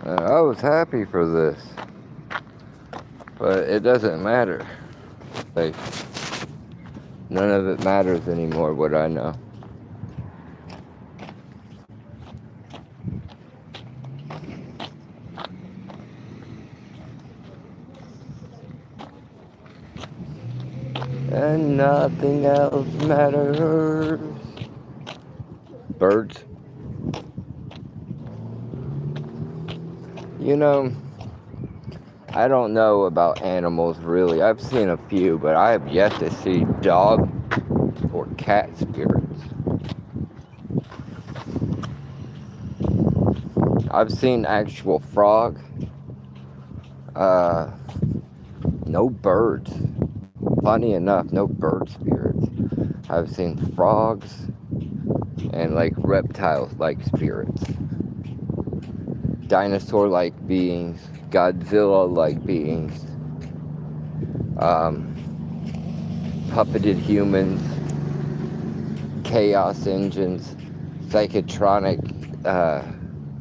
I was happy for this, but it doesn't matter. Like, none of it matters anymore, what I know. And nothing else matters. Birds. You know, I don't know about animals really. I've seen a few, but I have yet to see dog or cat spirits. I've seen actual frog. Uh, no birds. Funny enough, no bird spirits. I've seen frogs and like reptiles like spirits. Dinosaur like beings. Godzilla like beings. Um, puppeted humans. Chaos engines. Psychotronic.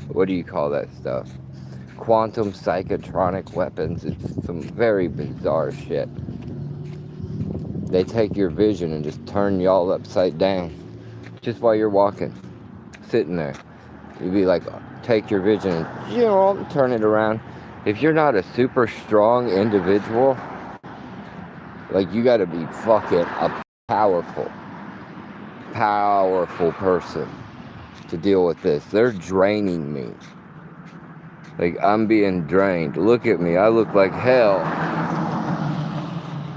What do you call that stuff? Quantum psychotronic weapons. It's some very bizarre shit. They take your vision and just turn y'all upside down. Just while you're walking, sitting there. You'd be like, take your vision and, turn it around. If you're not a super strong individual, like, you gotta be fucking a powerful person to deal with this. They're draining me. Like, I'm being drained. Look at me. I look like hell.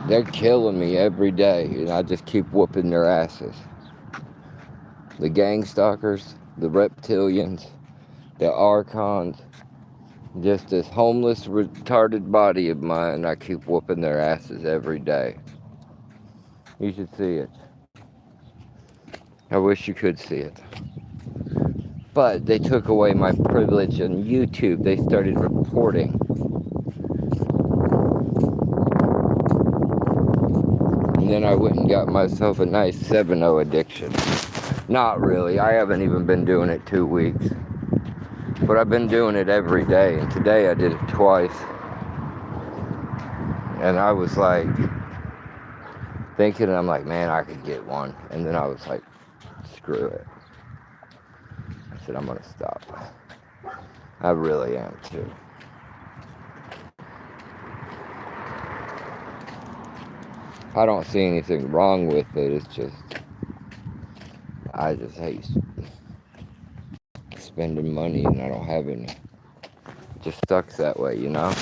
They're killing me every day, and I just keep whooping their asses. The gang stalkers, the reptilians, the archons, just this homeless, retarded body of mine, I keep whooping their asses every day. You should see it. I wish you could see it. But they took away my privilege on YouTube. They started reporting. And then I went and got myself a nice 7-0 addiction. Not really. I haven't even been doing it 2 weeks. But I've been doing it every day. And today I did it twice. And I was like, thinking, I'm like, man, I could get one. And then I was like, screw it. I said, I'm going to stop. I really am too. I don't see anything wrong with it. It's just, I just hate spending money and I don't have any. It just sucks that way, you know?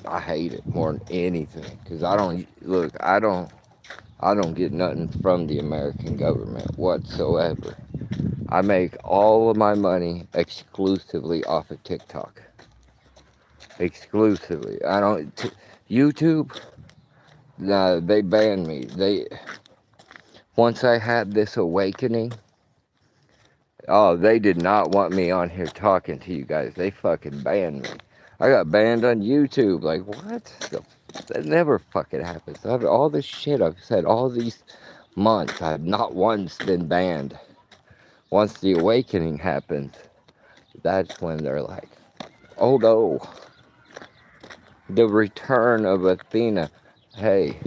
I hate it more than anything. Because I don't get nothing from the American government whatsoever. I make all of my money exclusively off of TikTok. Exclusively. YouTube, nah, they banned me. Once I had this awakening, oh, they did not want me on here talking to you guys. They fucking banned me. I got banned on YouTube. Like, what? That never fucking happens. All this shit I've said all these months, I've not once been banned. Once the awakening happens, that's when they're like, oh no, the return of Athena. Hey,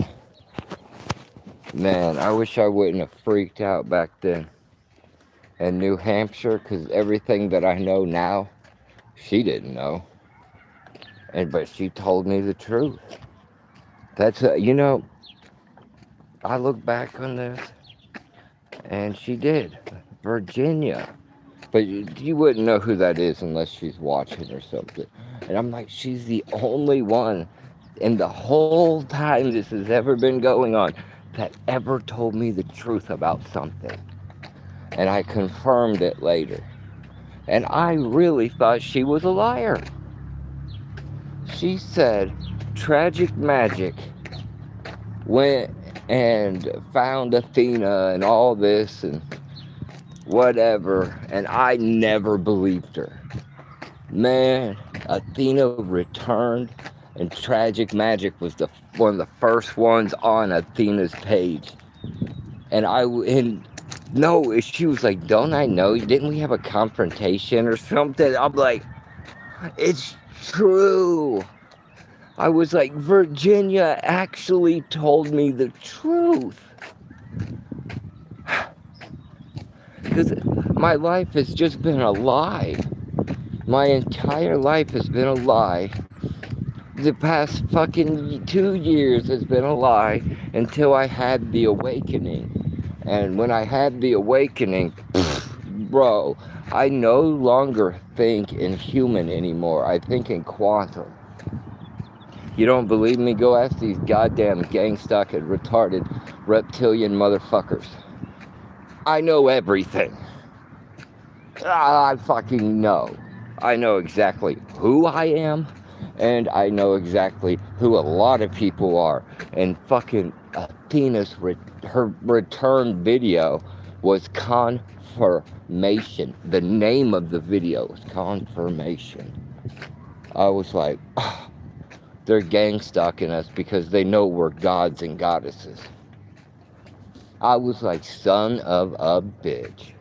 man, I wish I wouldn't have freaked out back then in New Hampshire, because everything that I know now, she didn't know. But she told me the truth. That's, I look back on this, and she did. Virginia. But you wouldn't know who that is unless she's watching or something. And I'm like, she's the only one in the whole time this has ever been going on that ever told me the truth about something. And I confirmed it later. And I really thought she was a liar. She said tragic magic went and found Athena and all this and whatever, and I never believed her. Man, Athena returned, and tragic magic was one of the first ones on Athena's page. And No, she was like, don't I know? Didn't we have a confrontation or something? I'm like, it's true. I was like, Virginia actually told me the truth. Because my life has just been a lie. My entire life has been a lie. The past fucking 2 years has been a lie until I had the awakening. And when I had the awakening, bro, I no longer think in human anymore. I think in quantum. You don't believe me? Go ask these goddamn gang-stalking, retarded, reptilian motherfuckers. I know everything. I fucking know. I know exactly who I am, and I know exactly who a lot of people are. And fucking Athena's her return video was confirmation. The name of the video was confirmation. I was like, oh, they're gang stalking us because they know we're gods and goddesses. I was like, son of a bitch.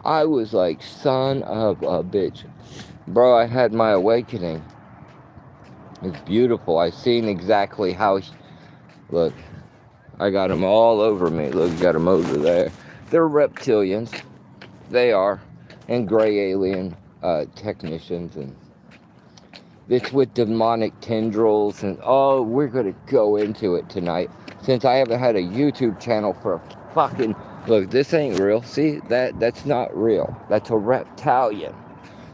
I was like, son of a bitch. Bro, I had my awakening. It's beautiful. I seen exactly how... Look, I got them all over me. Look, got them over there. They're reptilians. They are. And gray alien technicians. And it's with demonic tendrils. And, oh, we're going to go into it tonight. Since I haven't had a YouTube channel for a fucking... Look, this ain't real. See, that's not real. That's a reptilian.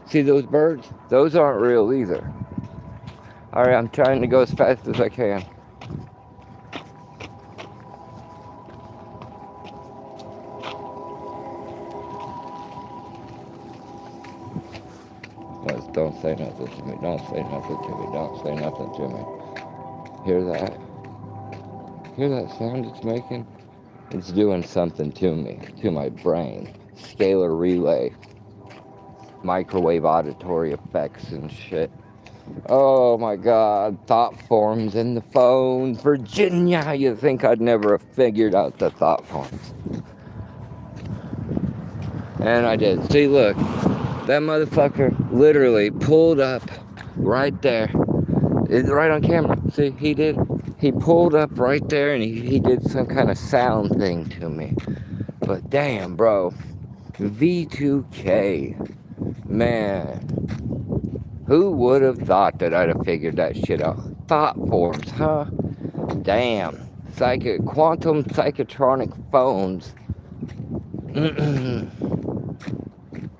See those birds? Those aren't real either. Alright, I'm trying to go as fast as I can. Don't say nothing to me. Don't say nothing to me. Don't say nothing to me. Hear that? Hear that sound it's making? It's doing something to me, to my brain. Scalar relay. Microwave auditory effects and shit. Oh my god, thought forms in the phone. Virginia, you think I'd never have figured out the thought forms. And I did. See, look, that motherfucker literally pulled up right there. It's right on camera. See, he did. He pulled up right there and he did some kind of sound thing to me. But damn, bro. V2K. Man. Who would have thought that I'd have figured that shit out? Thought forms, huh? Damn. Quantum psychotronic phones.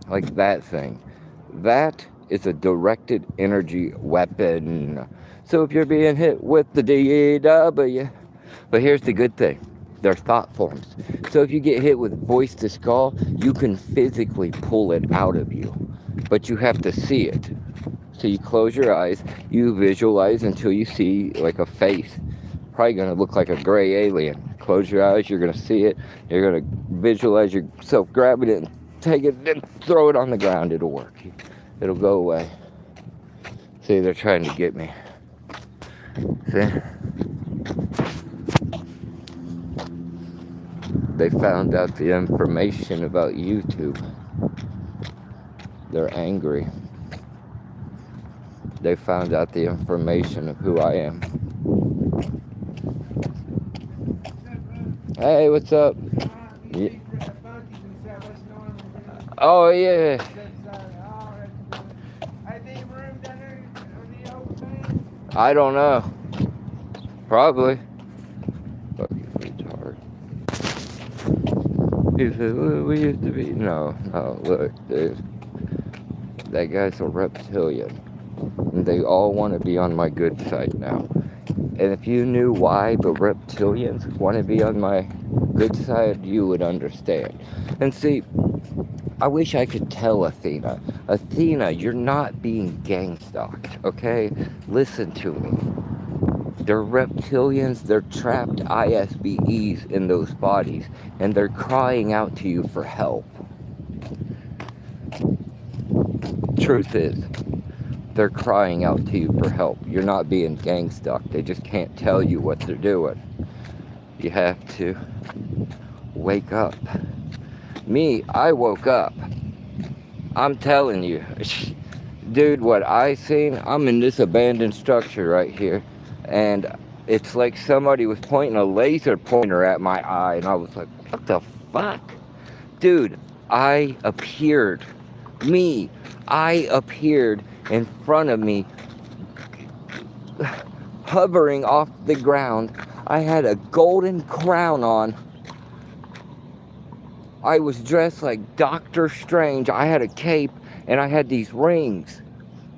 Like that thing. That is a directed energy weapon. So if you're being hit with the DEW, but here's the good thing. They're thought forms. So if you get hit with voice to skull, you can physically pull it out of you. But you have to see it. So you close your eyes, you visualize until you see like a face. Probably gonna look like a gray alien. Close your eyes, you're gonna see it. You're gonna visualize yourself grabbing it and take it and throw it on the ground. It'll work. It'll go away. See, they're trying to get me. See? They found out the information about YouTube. They're angry. They found out the information of who I am. Hey, what's up? Yeah. Oh, yeah. I don't know. Probably. Fucking retard. He said, well, we used to be... No, look, dude. That guy's a reptilian. And they all want to be on my good side now. And if you knew why the reptilians want to be on my good side, you would understand. And see, I wish I could tell Athena. Athena, you're not being gang stalked, okay? Listen to me. They're reptilians, they're trapped ISBEs in those bodies, and they're crying out to you for help. Truth is, they're crying out to you for help. You're not being gang stalked. They just can't tell you what they're doing. You have to wake up. Me, I woke up. I'm telling you. Dude, what I seen, I'm in this abandoned structure right here. And it's like somebody was pointing a laser pointer at my eye. And I was like, what the fuck? Dude, I appeared. Me, I appeared in front of me, hovering off the ground. I had a golden crown on. I was dressed like Doctor Strange. I had a cape and I had these rings.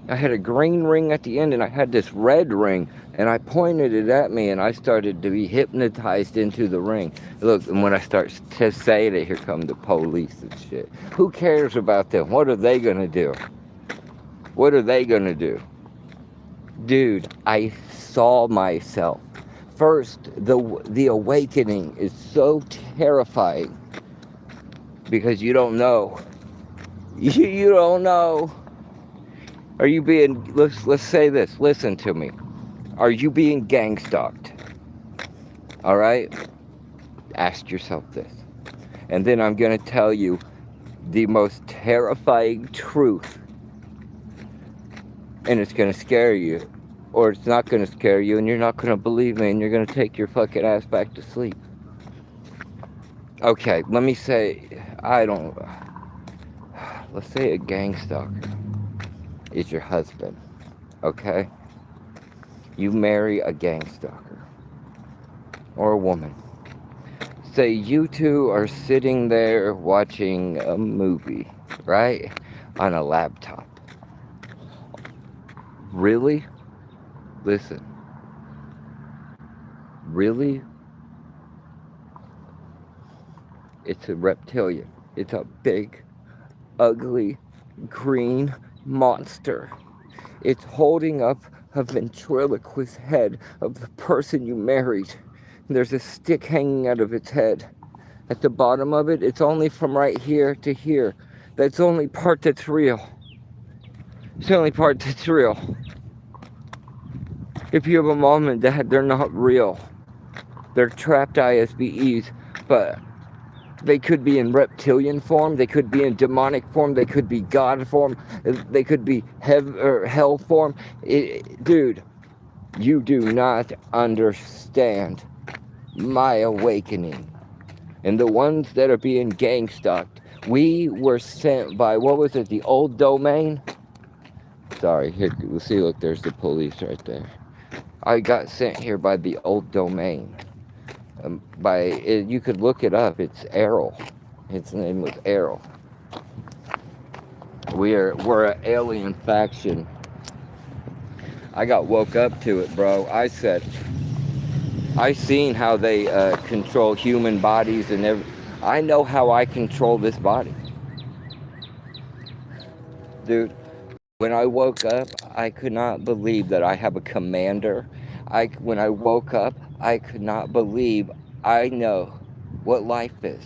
I had a green ring at the end and I had this red ring, and I pointed it at me and I started to be hypnotized into the ring. Look, and when I start to say it, here come the police and shit. Who cares about them? What are they gonna do? What are they gonna do? Dude, I saw myself. First, the awakening is so terrifying because you don't know. You don't know. Are you being, let's say this, listen to me. Are you being gang stalked? All right? Ask yourself this. And then I'm going to tell you the most terrifying truth. And it's going to scare you. Or it's not going to scare you, and you're not going to believe me, and you're going to take your fucking ass back to sleep. Okay, let me say, let's say a gang stalker is your husband, okay? You marry a gang stalker or a woman. Say you two are sitting there watching a movie, right? On a laptop. Really? Listen. Really? It's a reptilian. It's a big, ugly, green monster. It's holding up a ventriloquist head of the person you married. There's a stick hanging out of its head. At the bottom of it, it's only from right here to here. That's the only part that's real. It's the only part that's real. If you have a mom and dad, they're not real. They're trapped ISBEs, but they could be in reptilian form, they could be in demonic form, they could be God form, they could be hell form. Dude, you do not understand my awakening. And the ones that are being gang stalked, we were sent by, what was it, the old domain? Sorry, here, see, look, there's the police right there. I got sent here by the old domain. You could look it up. It's Errol. His name was Errol. We're an alien faction. I got woke up to it, bro. I seen how they control human bodies and I know how I control this body, dude. When I woke up, I could not believe that I have a commander. When I woke up, I could not believe I know what life is.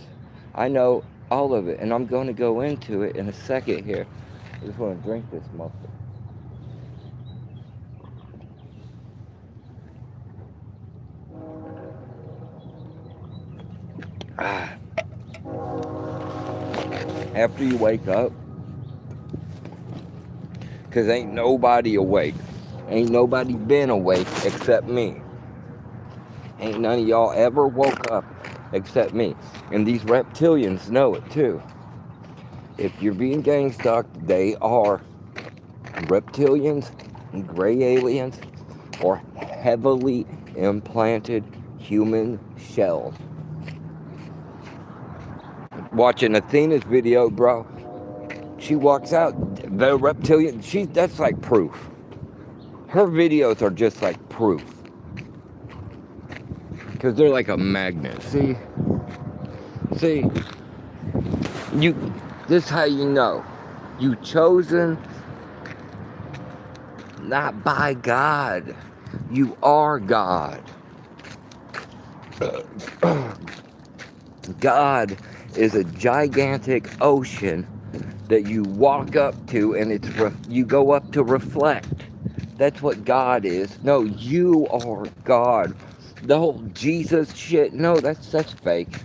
I know all of it, and I'm going to go into it in a second here. I just want to drink this muffin. After you wake up, because ain't nobody awake. Ain't nobody been awake except me. Ain't none of y'all ever woke up except me. And these reptilians know it too. If you're being gang stalked, they are reptilians, gray aliens, or heavily implanted human shells. Watching Athena's video, bro. She walks out, the reptilian, that's like proof. Her videos are just like proof. Because they're like a magnet, see? This is how you know. You chosen not by God. You are God. God is a gigantic ocean that you walk up to, and you go up to reflect. That's what God is. No, you are God. The whole Jesus shit, no, that's fake.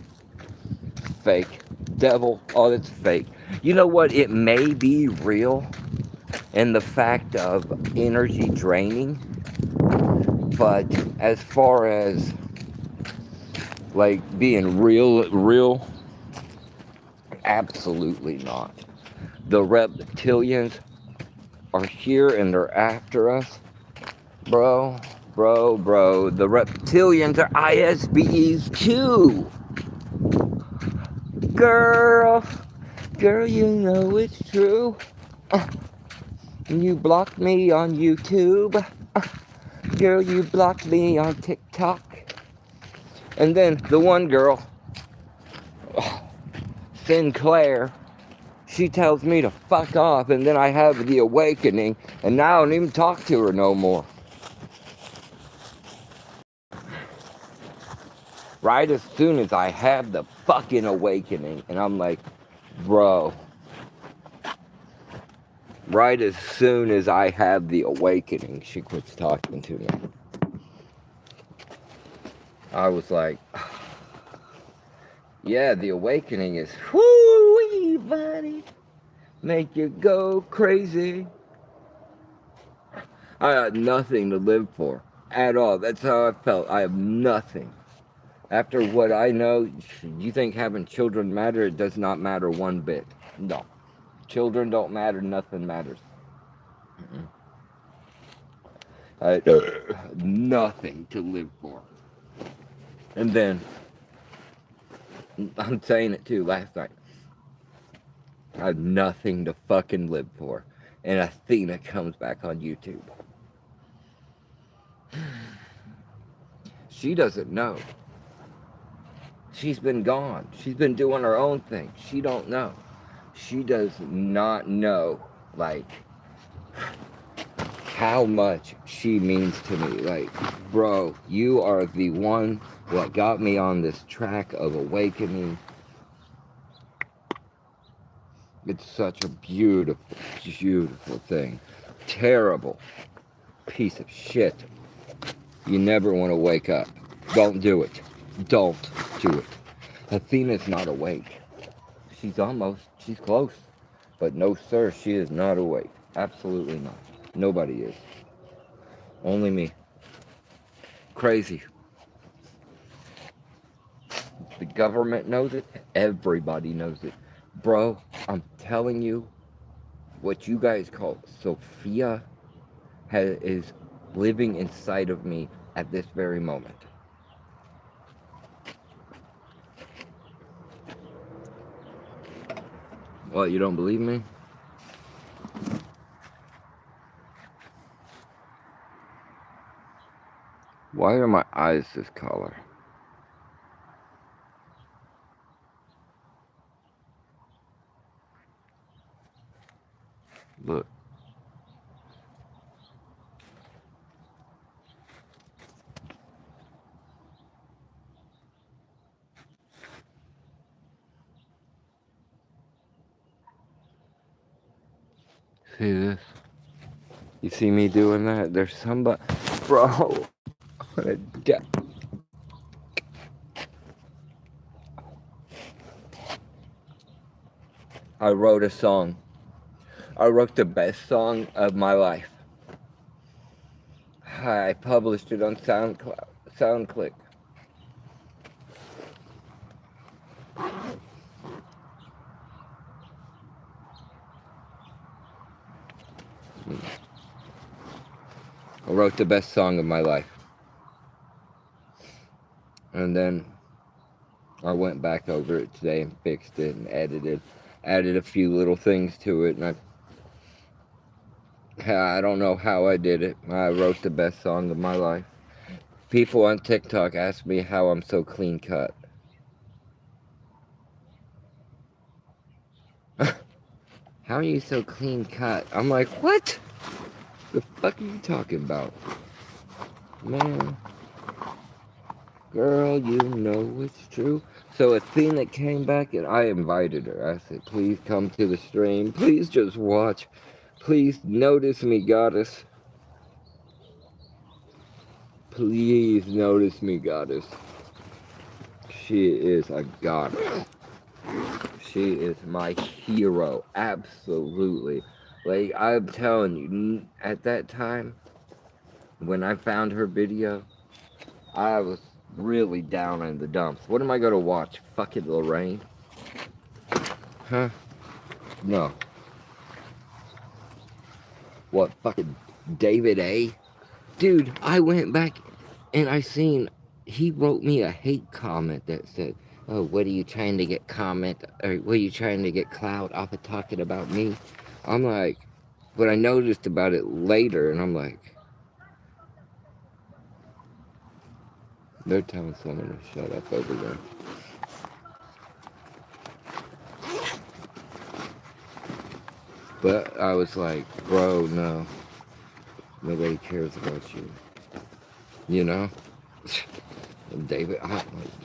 Fake. Devil, oh, that's fake. You know what? It may be real in the fact of energy draining, but as far as like being real, absolutely not. The reptilians are here and they're after us. Bro, bro. The reptilians are ISBs too. Girl, girl, you know it's true. Uh, you blocked me on YouTube. Girl, you blocked me on TikTok. And then the one girl, Sinclair, she tells me to fuck off, and then I have the awakening, and now I don't even talk to her no more. Right as soon as I have the fucking awakening, and I'm like, bro, right as soon as I have the awakening, she quits talking to me. I was like, yeah, the awakening is, whoo-wee, buddy, make you go crazy. I got nothing to live for at all. That's how I felt. I have nothing. After what I know, you think having children matter? It does not matter one bit. No. Children don't matter. Nothing matters. I nothing to live for. And then, I'm saying it too last night. I have nothing to fucking live for. And Athena comes back on YouTube. She doesn't know. She's been gone. She's been doing her own thing. She don't know. She does not know, like, how much she means to me. Like, bro, you are the one that got me on this track of awakening. It's such a beautiful, beautiful thing. Terrible piece of shit. You never want to wake up. Don't do it. Don't do it. Athena's not awake. She's close. But no, sir, she is not awake. Absolutely not. Nobody is. Only me. Crazy. The government knows it. Everybody knows it. Bro, I'm telling you, what you guys call Sophia is living inside of me at this very moment. What, you don't believe me? Why are my eyes this color? Look. See this? You see me doing that? There's somebody... Bro. I wrote a song. I wrote the best song of my life. I published it on SoundClick. I wrote the best song of my life. And then I went back over it today and fixed it and added a few little things to it, and I don't know how I did it. I wrote the best song of my life. People on TikTok ask me how I'm so clean cut. How are you so clean cut? I'm like, what? The fuck are you talking about? Man. Girl, you know it's true. So Athena came back and I invited her. I said, please come to the stream. Please just watch. Please notice me, goddess. Please notice me, goddess. She is a goddess. She is my hero. Absolutely. Like, I'm telling you, at that time, when I found her video, I was really down in the dumps. What am I gonna watch? Fucking Lorraine? Huh? No. What, fucking David A? Dude, I went back and I seen he wrote me a hate comment that said, "Oh, what are you trying to get comment or what are you trying to get clout off of talking about me?" I'm like, but I noticed about it later, and I'm like, they're telling someone to shut up over there. But I was like, bro, no, nobody cares about you. You know, David.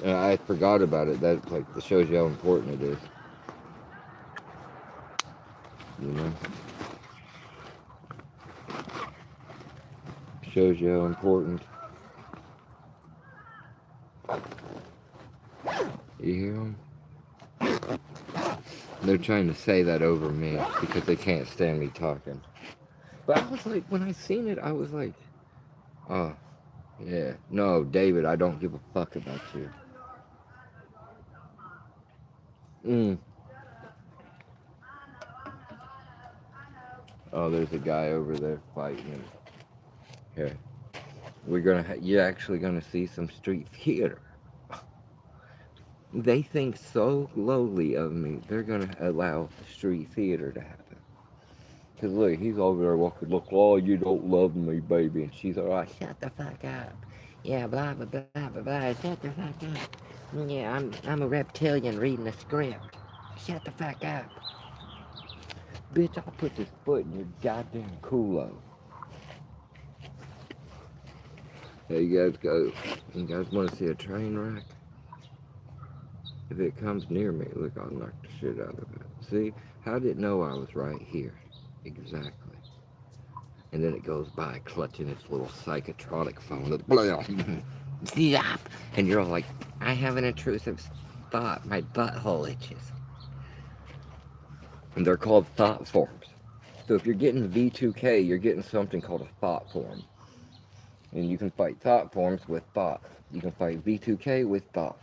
I forgot about it. That like that shows you how important it is. You know, shows you how important. You hear them? They're trying to say that over me because they can't stand me talking. But I was like, when I seen it, I was like, oh, yeah. No, David, I don't give a fuck about you. Mm. Oh, there's a guy over there fighting him. Okay. You're actually gonna see some street theater. They think so lowly of me, they're gonna allow street theater to happen. Cause look, he's over there walking, look, oh, you don't love me, baby. And she's all like, shut the fuck up. Yeah, blah, blah, blah, blah, blah, shut the fuck up. Yeah, I'm a reptilian reading a script. Shut the fuck up. Bitch, I'll put this foot in your goddamn culo. Hey, you guys go. You guys want to see a train wreck? If it comes near me, look, I'll knock the shit out of it. See? How did it know I was right here? Exactly. And then it goes by clutching its little psychotronic phone. And you're all like, I have an intrusive thought. My butthole itches. And they're called thought forms. So if you're getting V2K, you're getting something called a thought form. And you can fight thought forms with thought. You can fight V2K with thought.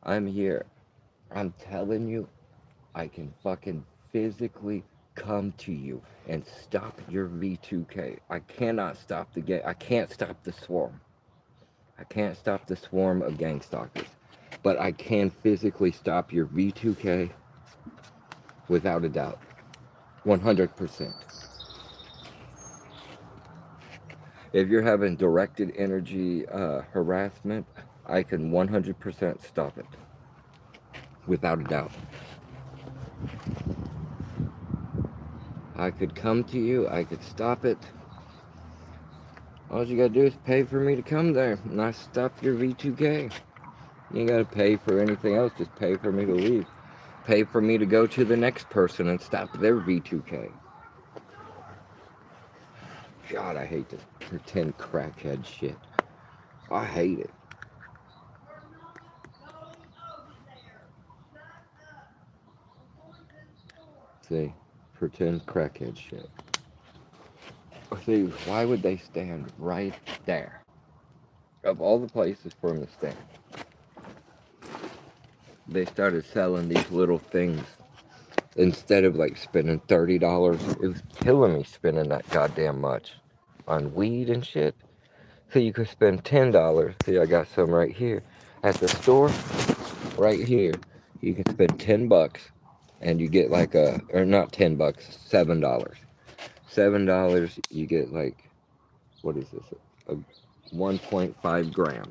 I'm here. I'm telling you, I can fucking physically come to you and stop your V2K. I cannot stop the gang. I can't stop the swarm. I can't stop the swarm of gang stalkers. But I can physically stop your V2K without a doubt. 100%. If you're having directed energy harassment, I can 100% stop it. Without a doubt. I could come to you, I could stop it. All you gotta do is pay for me to come there, and I stop your V2K. You ain't gotta pay for anything else, just pay for me to leave. Pay for me to go to the next person and stop their V2K. God, I hate this pretend crackhead shit. I hate it. See, pretend crackhead shit. See, why would they stand right there? Of all the places for them to stand. They started selling these little things. Instead of like spending $30, it was killing me spending that goddamn much on weed and shit. So you could spend $10. See, I got some right here. At the store, right here, you can spend $10 and you get like or not $10, $7. $7, you get like, what is this? A 1.5 gram.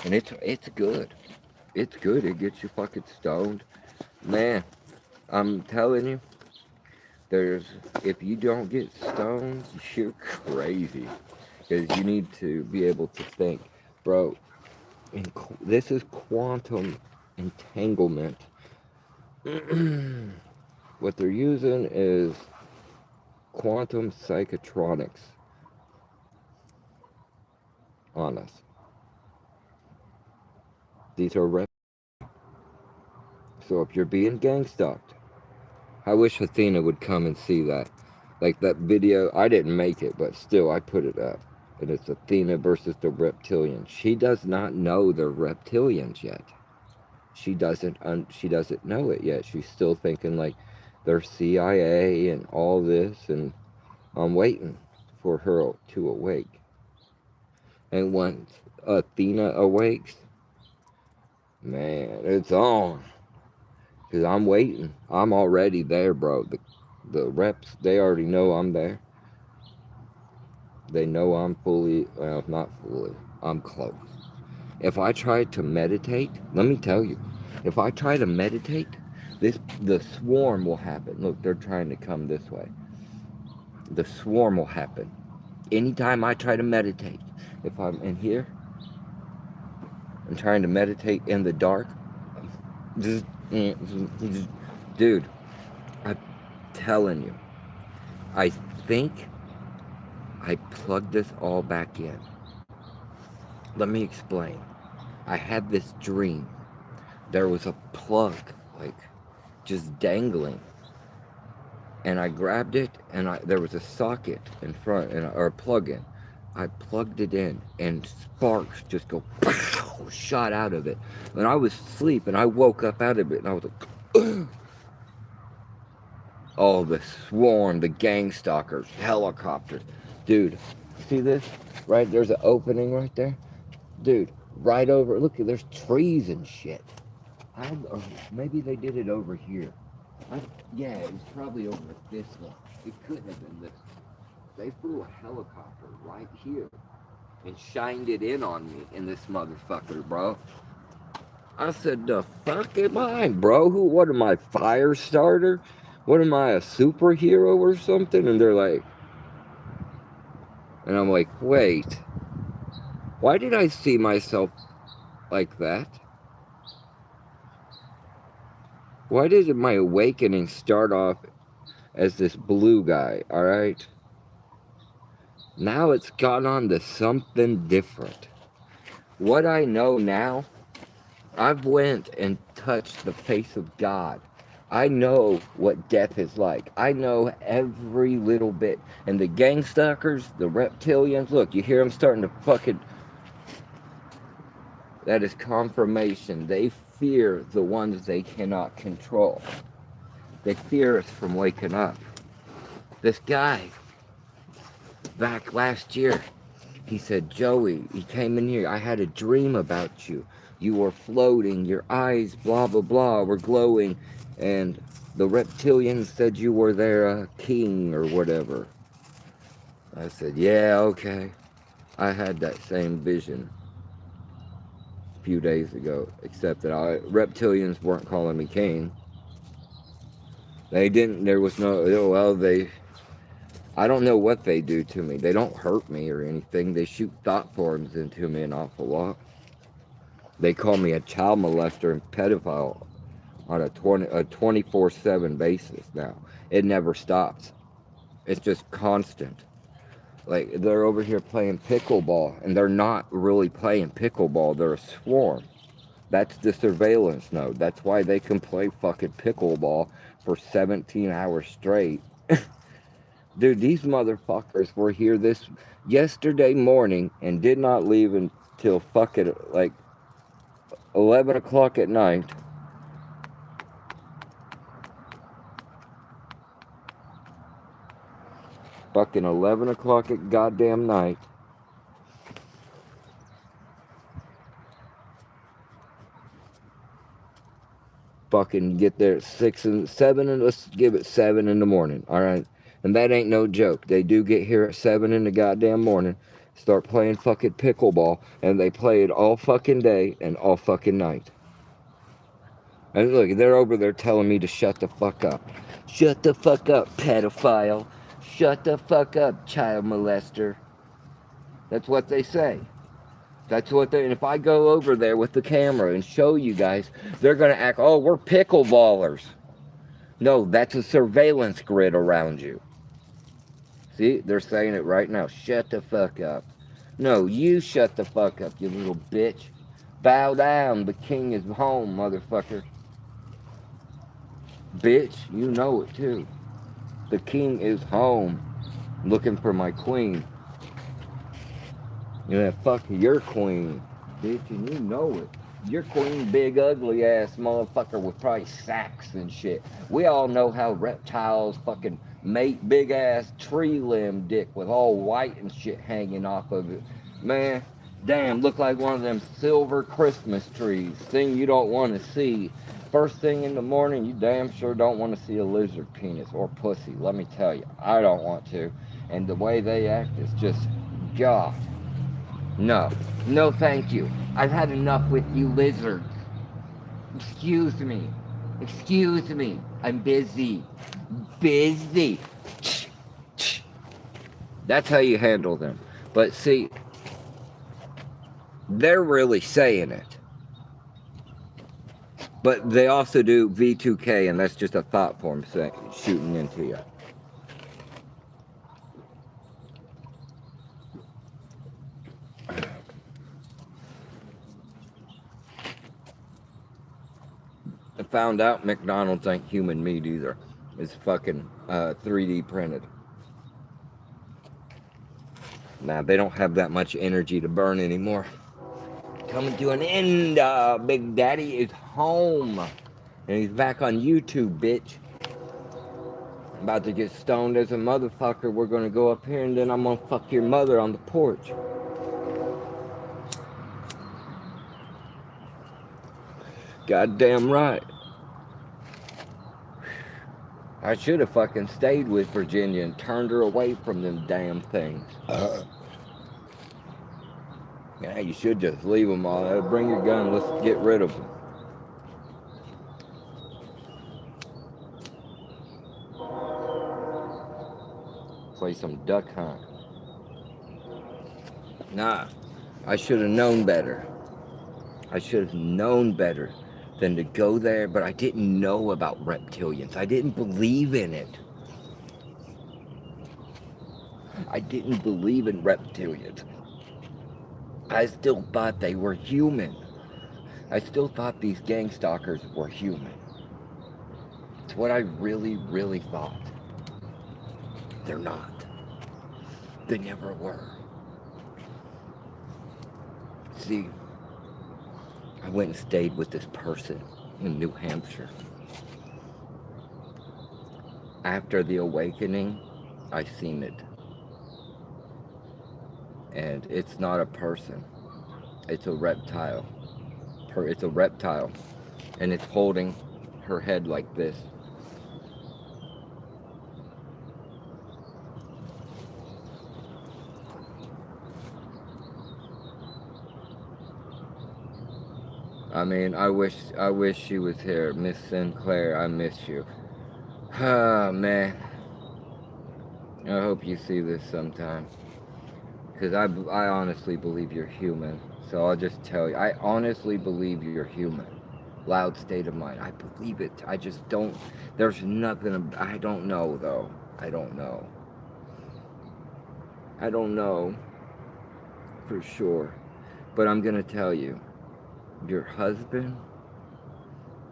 And it's good. It's good. It gets you fucking stoned. Man, I'm telling you, if you don't get stoned, you're crazy. Because you need to be able to think, bro, this is quantum entanglement. What they're using is quantum psychotronics. on us. These are rep. So if you're being gang stalked, I wish Athena would come and see that. Like that video, I didn't make it, but still, I put it up. And it's Athena versus the reptilians. She does not know they're reptilians yet. She doesn't know it yet. She's still thinking like they're CIA and all this, and I'm waiting for her to awake. And once Athena awakes, man, it's on. Cause I'm waiting. I'm already there, bro. The reps, they already know I'm there. They know I'm fully, well, not fully. I'm close. If I try to meditate, let me tell you, if I try to meditate, the swarm will happen. Look, they're trying to come this way. The swarm will happen. Anytime I try to meditate, if I'm in here and trying to meditate in the dark, just, dude, I'm telling you, I think I plugged this all back in. Let me explain. I had this dream. There was a plug, like, just dangling. And I grabbed it, and there was a socket in front, or a plug-in. I plugged it in, and sparks just go, shot out of it. And I was asleep, and I woke up out of it, and I was like, oh, the swarm, the gang stalkers, helicopters. Dude, see this? Right, there's an opening right there. Dude, right over, look, there's trees and shit. Or maybe they did it over here. Yeah, it was probably over this one. It couldn't have been this one. They flew a helicopter right here and shined it in on me in this motherfucker, bro. I said, the fuck am I, bro? What am I, fire starter? What am I, a superhero or something? And they're like, and I'm like, wait, why did I see myself like that? Why did my awakening start off as this blue guy, alright? Now it's gone on to something different. What I know now, I've went and touched the face of God. I know what death is like. I know every little bit. And the gang stalkers, the reptilians, look, you hear them starting to fucking... That is confirmation. They fear the ones they cannot control. They fear us from waking up. This guy, back last year, he said, Joey, he came in here, I had a dream about you. You were floating, your eyes, blah, blah, blah, were glowing, and the reptilians said you were their king or whatever. I said, yeah, okay. I had that same vision a few days ago, except that reptilians weren't calling me king. They didn't, there was no, well, I don't know what they do to me. They don't hurt me or anything. They shoot thought forms into me an awful lot. They call me a child molester and pedophile on a 24/7 basis now. It never stops. It's just constant. Like, they're over here playing pickleball, and they're not really playing pickleball. They're a swarm. That's the surveillance node. That's why they can play fucking pickleball for 17 hours straight. Dude, these motherfuckers were here this yesterday morning and did not leave until fucking like 11 o'clock at night. Fucking 11 o'clock at goddamn night. Fucking get there at 6 and 7, and let's give it 7 in the morning, alright? And that ain't no joke. They do get here at 7 in the goddamn morning, start playing fucking pickleball, and they play it all fucking day and all fucking night. And look, they're over there telling me to shut the fuck up. Shut the fuck up, pedophile. Shut the fuck up, child molester. That's what they say. That's what they, and if I go over there with the camera and show you guys, they're going to act, oh, we're pickleballers. No, that's a surveillance grid around you. See, they're saying it right now. Shut the fuck up. No, you shut the fuck up, you little bitch. Bow down, the king is home, motherfucker. Bitch, you know it too. The king is home, looking for my queen. Yeah, fuck your queen, bitch, and you know it. Your queen, big ugly ass motherfucker with probably sacks and shit. We all know how reptiles fucking mate, big ass tree limb dick with all white and shit hanging off of it. Man, damn, look like one of them silver Christmas trees. Thing you don't want to see. First thing in the morning, you damn sure don't want to see a lizard penis or pussy. Let me tell you, I don't want to. And the way they act is just, God. No. No, thank you. I've had enough with you lizards. Excuse me. Excuse me. I'm busy. Busy. That's how you handle them. But see, they're really saying it. But they also do V2K, and that's just a thought form shooting into you. I found out McDonald's ain't human meat either. It's fucking 3D printed. Nah, they don't have that much energy to burn anymore. Coming to an end. Big Daddy is home. And he's back on YouTube, bitch. I'm about to get stoned as a motherfucker. We're gonna go up here and then I'm gonna fuck your mother on the porch. Goddamn right. I should have fucking stayed with Virginia and turned her away from them damn things. Yeah, you should just leave them all. Bring your gun. Let's get rid of them. Play some duck hunt. Nah, I should have known better. I should have known better than to go there, but I didn't know about reptilians. I didn't believe in it. I didn't believe in reptilians. I still thought they were human. I still thought these gang stalkers were human. It's what I really, really thought. They're not. They never were. See, I went and stayed with this person in New Hampshire. After the awakening, I seen it. And it's not a person. It's a reptile. It's a reptile. And it's holding her head like this. I mean, I wish she was here. Miss Sinclair, I miss you. Ah, man. I hope you see this sometime. Because I honestly believe you're human. So I'll just tell you, I honestly believe you're human. Loud state of mind. I believe it. I just don't, there's nothing, I don't know though. I don't know. I don't know for sure. But I'm going to tell you, your husband,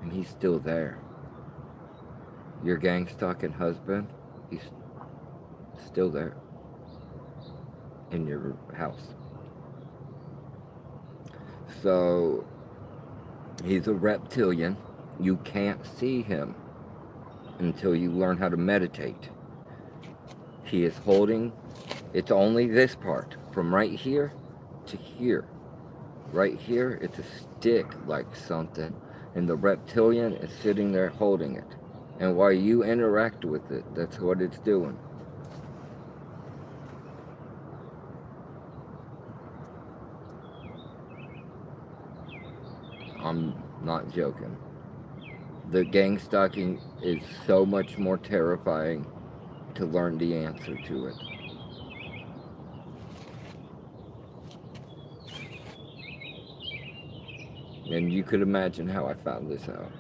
and he's still there. Your gang stalking husband, he's still there in your house. So he's a reptilian. You can't see him until you learn how to meditate. He is holding, it's only this part, from right here to here. Right here, it's a stick like something, and the reptilian is sitting there holding it. And while you interact with it, that's what it's doing. I'm not joking. The gang stalking is so much more terrifying to learn the answer to it. And you could imagine how I found this out.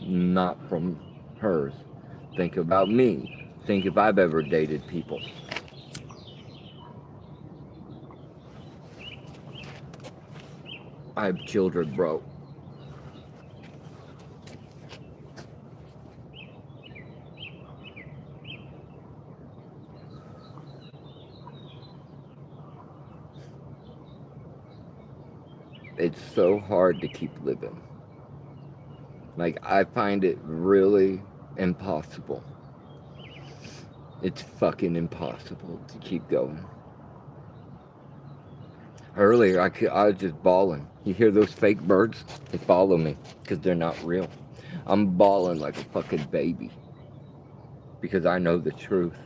Not from hers. Think about me. Think if I've ever dated people. I have children, bro. It's so hard to keep living. Like, I find it really impossible. It's fucking impossible to keep going. Earlier, I was just bawling. You hear those fake birds? They follow me because they're not real. I'm bawling like a fucking baby because I know the truth.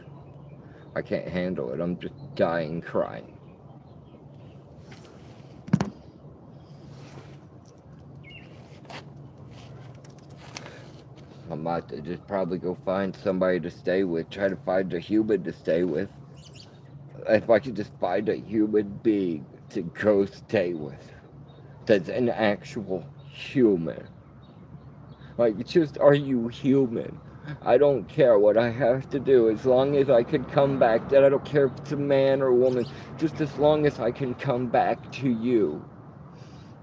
I can't handle it. I'm just dying crying. I might just probably go find somebody to stay with. Try to find a human to stay with. If I could just find a human being to go stay with. That's an actual human. Like, just, are you human? I don't care what I have to do as long as I can come back. That I don't care if it's a man or a woman. Just as long as I can come back to you.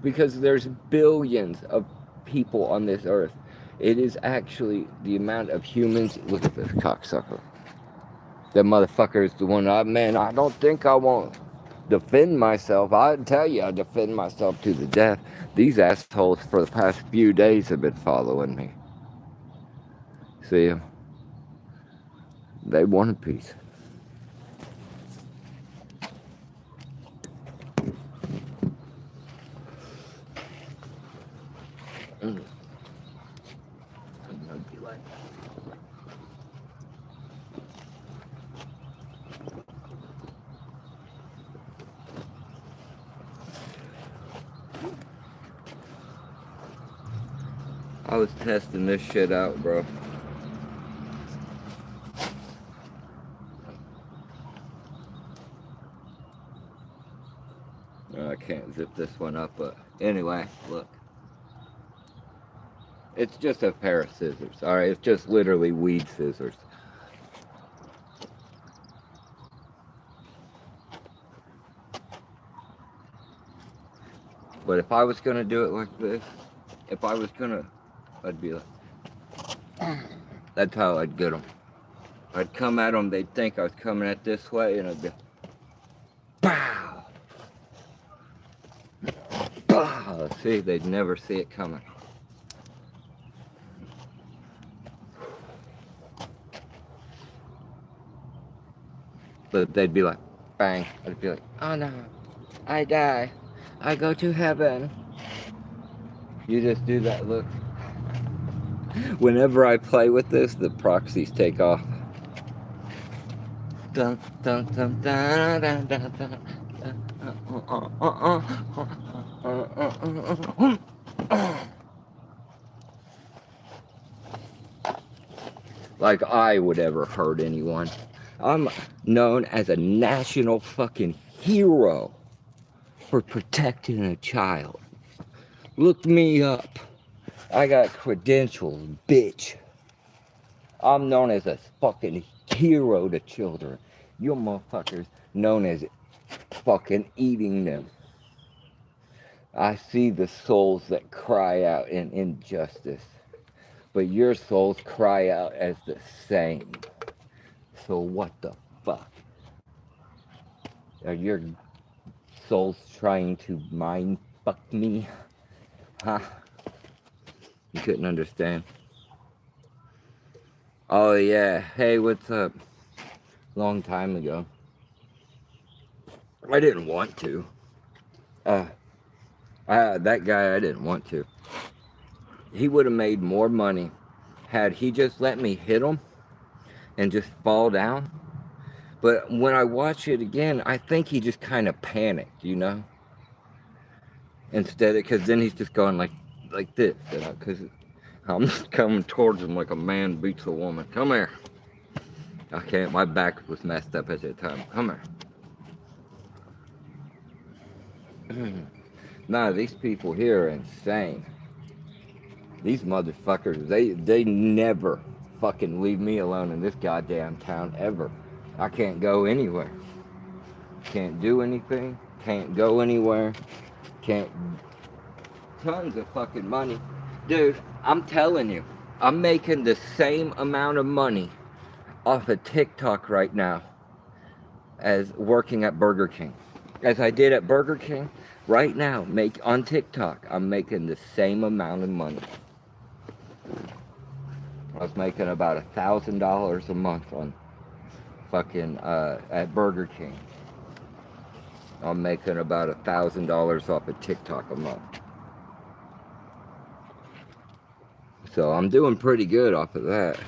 Because there's billions of people on this earth. It is actually the amount of humans. Look at this cocksucker. That motherfucker is the one. I don't think I won't defend myself. I'd tell you I defend myself to the death. These assholes for the past few days have been following me. See them? They wanted peace. I was testing this shit out, bro. I can't zip this one up, but anyway, look. It's just a pair of scissors, alright? It's just literally weed scissors. But if I was gonna do it like this, I'd be like, that's how I'd get them. I'd come at them, they'd think I was coming at this way, and I'd be, pow! Pow! See, they'd never see it coming. But they'd be like, bang. I'd be like, oh no, I die. I go to heaven. You just do that look. Whenever I play with this, the proxies take off. Dun, dun, dun, dun, dun, dun, dun. Like I would ever hurt anyone. I'm known as a national fucking hero for protecting a child. Look me up. I got credentials, bitch. I'm known as a fucking hero to children. You motherfuckers known as fucking eating them. I see the souls that cry out in injustice, but your souls cry out as the same. So what the fuck? Are your souls trying to mind fuck me? Huh? You couldn't understand. Oh yeah, hey, what's up? Long time ago. I didn't want to. That guy, I didn't want to. He would have made more money had he just let me hit him and just fall down. But when I watch it again, I think he just kind of panicked, you know? Instead, because then he's just going like this, you know? Because I'm just coming towards him like a man beats a woman. Come here. I can't, my back was messed up at that time. Come here. Nah, these people here are insane. These motherfuckers, they never fucking leave me alone in this goddamn town, ever. I can't go anywhere. Can't do anything. Can't go anywhere. Can't tons of fucking money. Dude, I'm telling you, I'm making the same amount of money off of TikTok right now as working at Burger King. As I did at Burger King, right now, on TikTok, I'm making the same amount of money. I was making about $1,000 a month on fucking at Burger King. I'm making about $1,000 off of TikTok a month. So I'm doing pretty good off of that.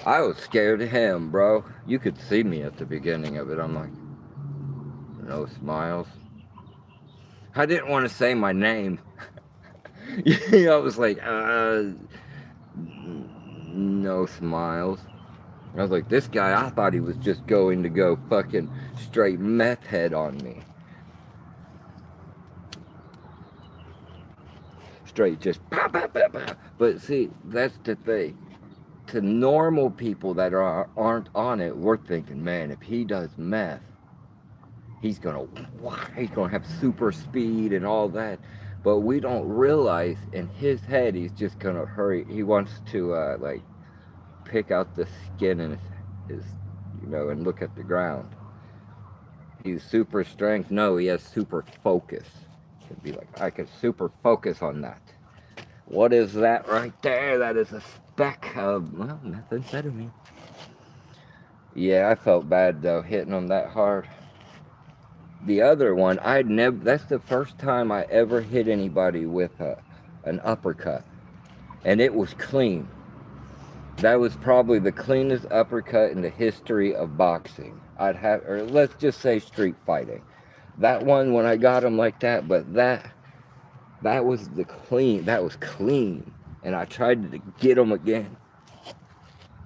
I was scared of him, bro. You could see me at the beginning of it. I'm like, no smiles. I didn't want to say my name. I was like, no smiles. I was like, this guy, I thought he was just going to go fucking straight meth head on me. Straight just pop, pop, pop, pop. But see, that's the thing. To normal people that aren't on it, we're thinking, man, if he does meth, he's gonna have super speed and all that. But we don't realize in his head he's just gonna hurry. He wants to like pick out the skin in his and look at the ground. He's super strength. No, he has super focus. Could be like, I could super focus on that. What is that right there? That is a speck of, well, methamphetamine. Yeah, I felt bad though, hitting him that hard. The other one, that's the first time I ever hit anybody with an uppercut. And it was clean. That was probably the cleanest uppercut in the history of boxing. Or let's just say street fighting. That one, when I got him like that, but that was that was clean. And I tried to get him again.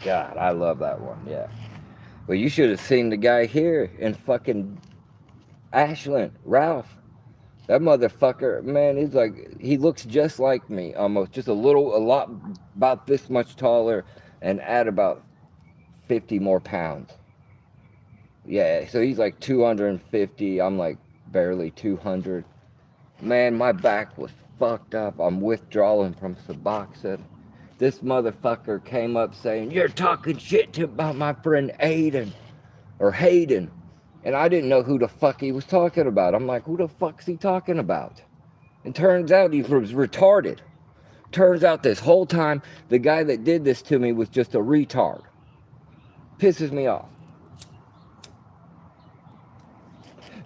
God, I love that one, yeah. Well, you should have seen the guy here in fucking Ashland, Ralph. That motherfucker, man, he looks just like me, almost. Just a lot, about this much taller, and add about 50 more pounds. Yeah, so he's like 250. I'm like barely 200. Man, my back was fucked up. I'm withdrawing from Suboxone. This motherfucker came up saying, "You're talking shit about my friend Aiden, or Hayden." And I didn't know who the fuck he was talking about. I'm like, who the fuck's he talking about? And turns out he was retarded. Turns out this whole time, the guy that did this to me was just a retard. Pisses me off.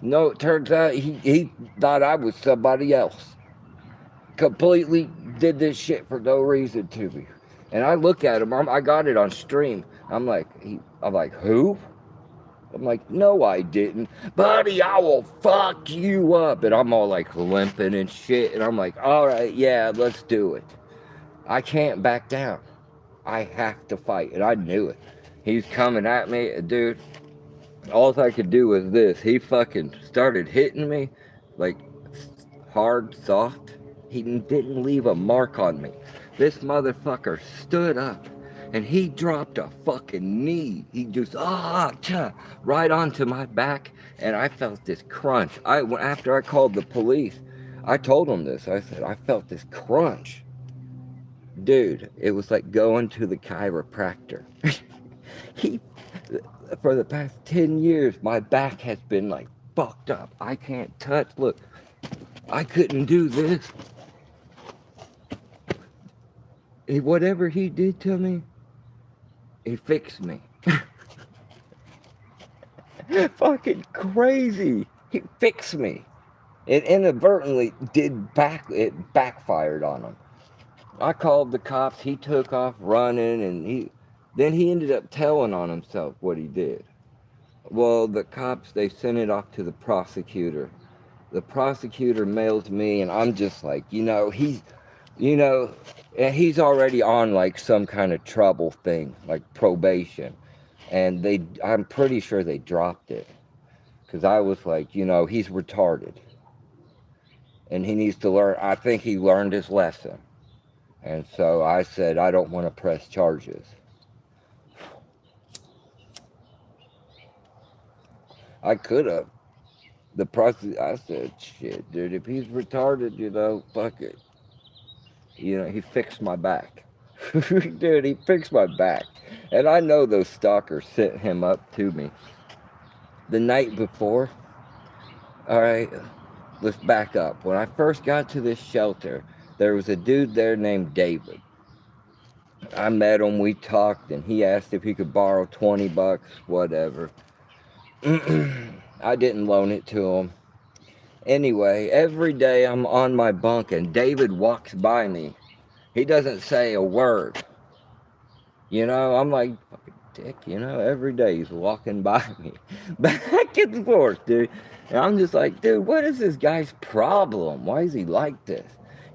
No, it turns out he thought I was somebody else. Completely did this shit for no reason to me. And I look at him, I got it on stream. I'm like, who? I'm like, no, I didn't. Buddy, I will fuck you up. And I'm all like limping and shit. And I'm like, all right, yeah, let's do it. I can't back down. I have to fight. And I knew it. He's coming at me. Dude, all I could do was this. He fucking started hitting me like hard, soft. He didn't leave a mark on me. This motherfucker stood up. And he dropped a fucking knee. He just, right onto my back. And I felt this crunch. After I called the police, I told them this. I said, I felt this crunch. Dude, it was like going to the chiropractor. For the past 10 years, my back has been like fucked up. I can't touch. Look, I couldn't do this. Whatever he did to me, he fixed me. Fucking crazy. He fixed me. It inadvertently it backfired on him. I called the cops. He took off running, and then he ended up telling on himself what he did. Well, the cops, they sent it off to the prosecutor. The prosecutor mails me, and I'm just like, and he's already on like some kind of trouble thing, like probation. And I'm pretty sure they dropped it. Because I was like, he's retarded. And he needs to learn. I think he learned his lesson. And so I said, I don't want to press charges. I could have. The process, I said, shit, dude, if he's retarded, fuck it. He fixed my back. Dude, he fixed my back. And I know those stalkers sent him up to me. The night before, all right, let's back up. When I first got to this shelter, there was a dude there named David. I met him, we talked, and he asked if he could borrow 20 bucks, whatever. I didn't loan it to him. Anyway, every day I'm on my bunk and David walks by me. He doesn't say a word. I'm like, fucking dick, every day he's walking by me. Back and forth, dude. And I'm just like, dude, what is this guy's problem? Why is he like this?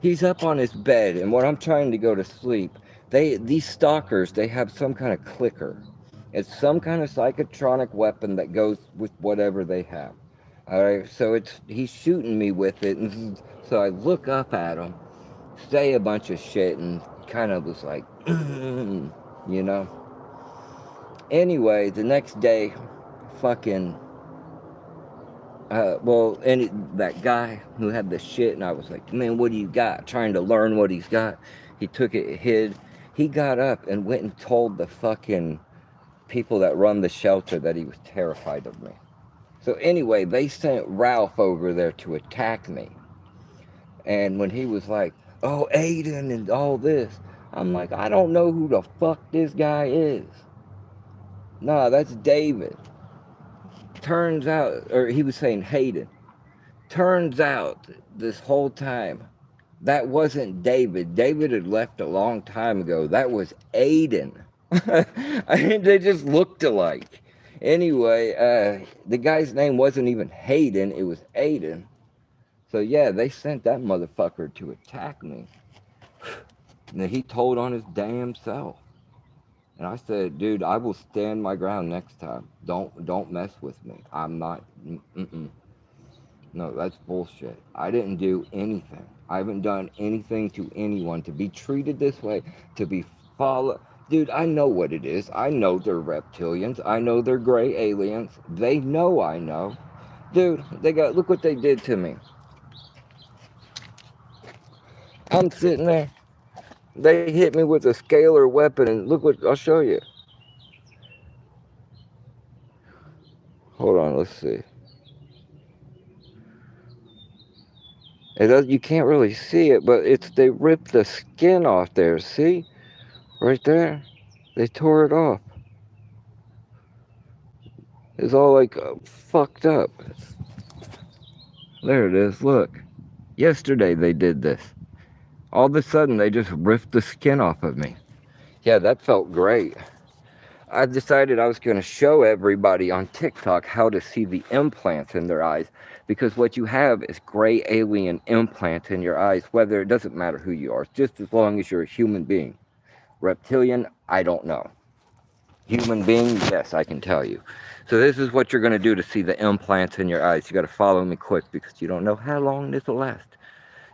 He's up on his bed, and when I'm trying to go to sleep, these stalkers, they have some kind of clicker. It's some kind of psychotronic weapon that goes with whatever they have. All right, so he's shooting me with it, and so I look up at him, say a bunch of shit, and kind of was like, you know. Anyway, the next day, fucking, that guy who had the shit, and I was like, man, what do you got? Trying to learn what he's got. He took it, hid. He got up and went and told the fucking people that run the shelter that he was terrified of me. So anyway, they sent Ralph over there to attack me. And when he was like, oh, Aiden and all this, I'm like, I don't know who the fuck this guy is. Nah, that's David. Turns out, or he was saying Hayden. Turns out this whole time, that wasn't David. David had left a long time ago. That was Aiden. I mean, they just looked alike. Anyway, the guy's name wasn't even Hayden, it was Aiden. So yeah, they sent that motherfucker to attack me. And he told on his damn self. And I said, dude, I will stand my ground next time. Don't mess with me. I'm not. Mm-mm. No, that's bullshit. I didn't do anything. I haven't done anything to anyone to be treated this way, to be followed. Dude, I know what it is. I know they're reptilians. I know they're gray aliens. They know I know. Dude, look what they did to me. I'm sitting there. They hit me with a scalar weapon, and look what I'll show you. Hold on, let's see. You can't really see it, but they ripped the skin off there. See? Right there. They tore it off. It's all like fucked up. There it is. Look. Yesterday they did this. All of a sudden they just ripped the skin off of me. Yeah, that felt great. I decided I was going to show everybody on TikTok how to see the implants in their eyes, because what you have is gray alien implants in your eyes, whether it doesn't matter who you are, just as long as you're a human being. Reptilian, I don't know. Human being, yes, I can tell you. So this is what you're going to do to see the implants in your eyes. You got to follow me quick because you don't know how long this will last.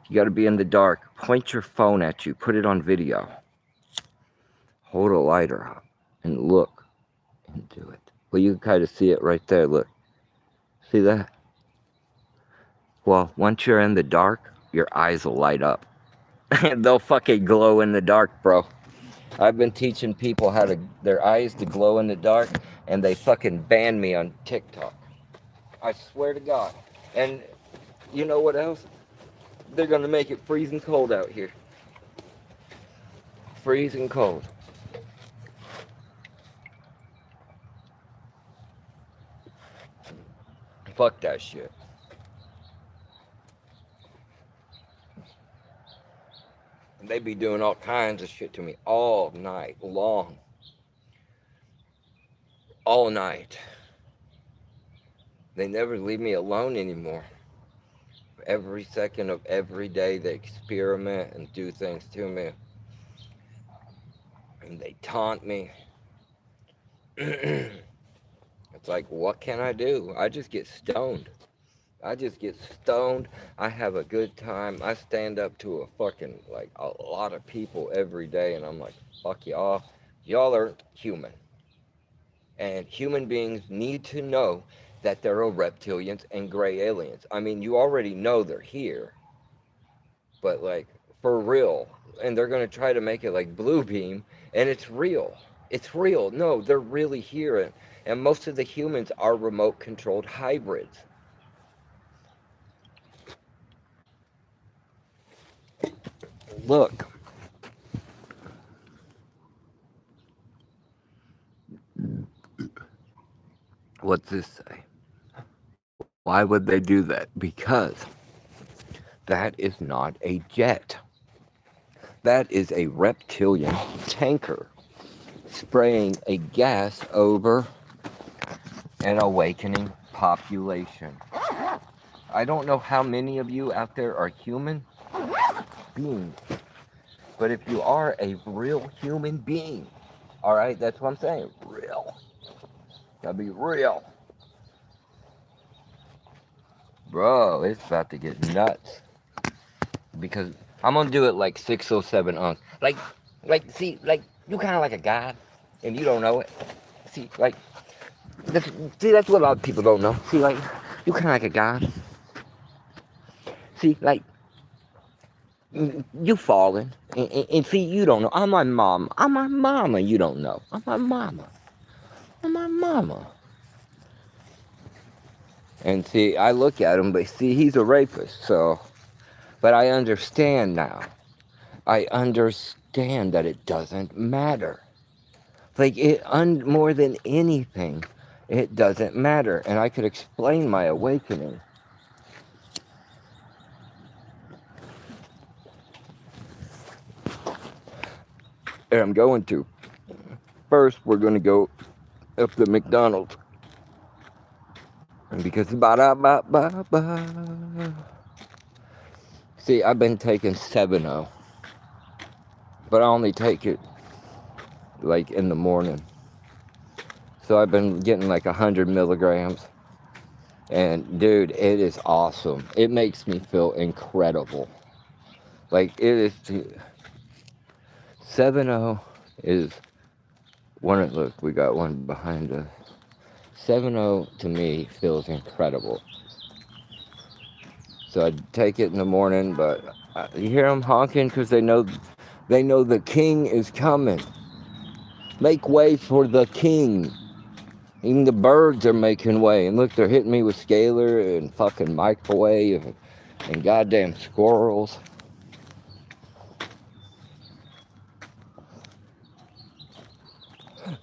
You got to be in the dark. Point your phone at you. Put it on video. Hold a lighter up and look into it. Well, you can kind of see it right there. Look. See that? Well, once you're in the dark, your eyes will light up. They'll fucking glow in the dark, bro. I've been teaching people their eyes to glow in the dark, and they fucking banned me on TikTok. I swear to God. And you know what else? They're gonna make it freezing cold out here. Freezing cold. Fuck that shit. And they be doing all kinds of shit to me all night long. All night. They never leave me alone anymore. Every second of every day they experiment and do things to me. And they taunt me. It's like, what can I do? I just get stoned. I just get stoned. I have a good time. I stand up to a lot of people every day, and I'm like, fuck y'all. Y'all are human. And human beings need to know that there are reptilians and gray aliens. I mean, you already know they're here, but like for real. And they're going to try to make it like Blue Beam, and it's real. It's real. No, they're really here. And most of the humans are remote controlled hybrids. Look, what's this say? Why would they do that? Because that is not a jet. That is a reptilian tanker spraying a gas over an awakening population. I don't know how many of you out there are human beings, but if you are a real human being, all right, that's what I'm saying, real. Gotta be real. Bro, it's about to get nuts. Because I'm gonna do it like 607 Unc. See, like, you kind of like a god, and you don't know it. See, like, that's what a lot of people don't know. See, like, you kind of like a god. See, like, you falling, and see, you don't know. I'm my mom. I'm my mama. You don't know. I'm my mama. I'm my mama. And see, I look at him, but see, he's a rapist. So, but I understand now. I understand that it doesn't matter. Like more than anything, it doesn't matter. And I could explain my awakening. And I'm going to. First, we're going to go up to McDonald's. Because See, I've been taking 7-0. But I only take it like in the morning. So I've been getting like 100 milligrams. And dude, it is awesome. It makes me feel incredible. Like it is 7-0 is one of, look, we got one behind us. 7-0 to me feels incredible. So I take it in the morning, but you hear them honking because they know the king is coming. Make way for the king. Even the birds are making way. And look, they're hitting me with scalar and fucking microwave and goddamn squirrels.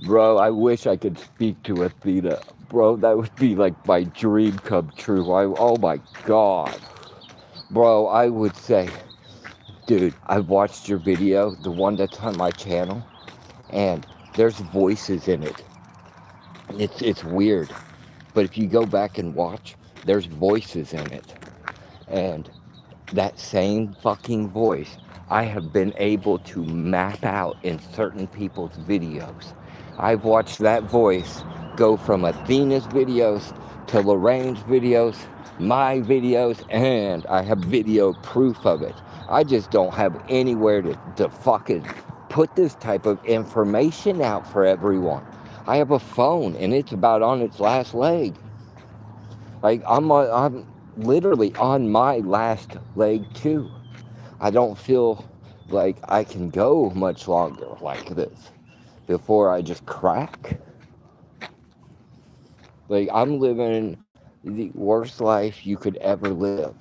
Bro, I wish I could speak to Athena. Bro, that would be like my dream come true. Oh my God. Bro, I would say, dude, I've watched your video, the one that's on my channel, and there's voices in it. It's weird. But if you go back and watch, there's voices in it. And that same fucking voice, I have been able to map out in certain people's videos. I've watched that voice go from Athena's videos to Lorraine's videos, my videos, and I have video proof of it. I just don't have anywhere to fucking put this type of information out for everyone. I have a phone and it's about on its last leg. Like I'm literally on my last leg too. I don't feel like I can go much longer like this before I just crack. Like I'm living the worst life you could ever live.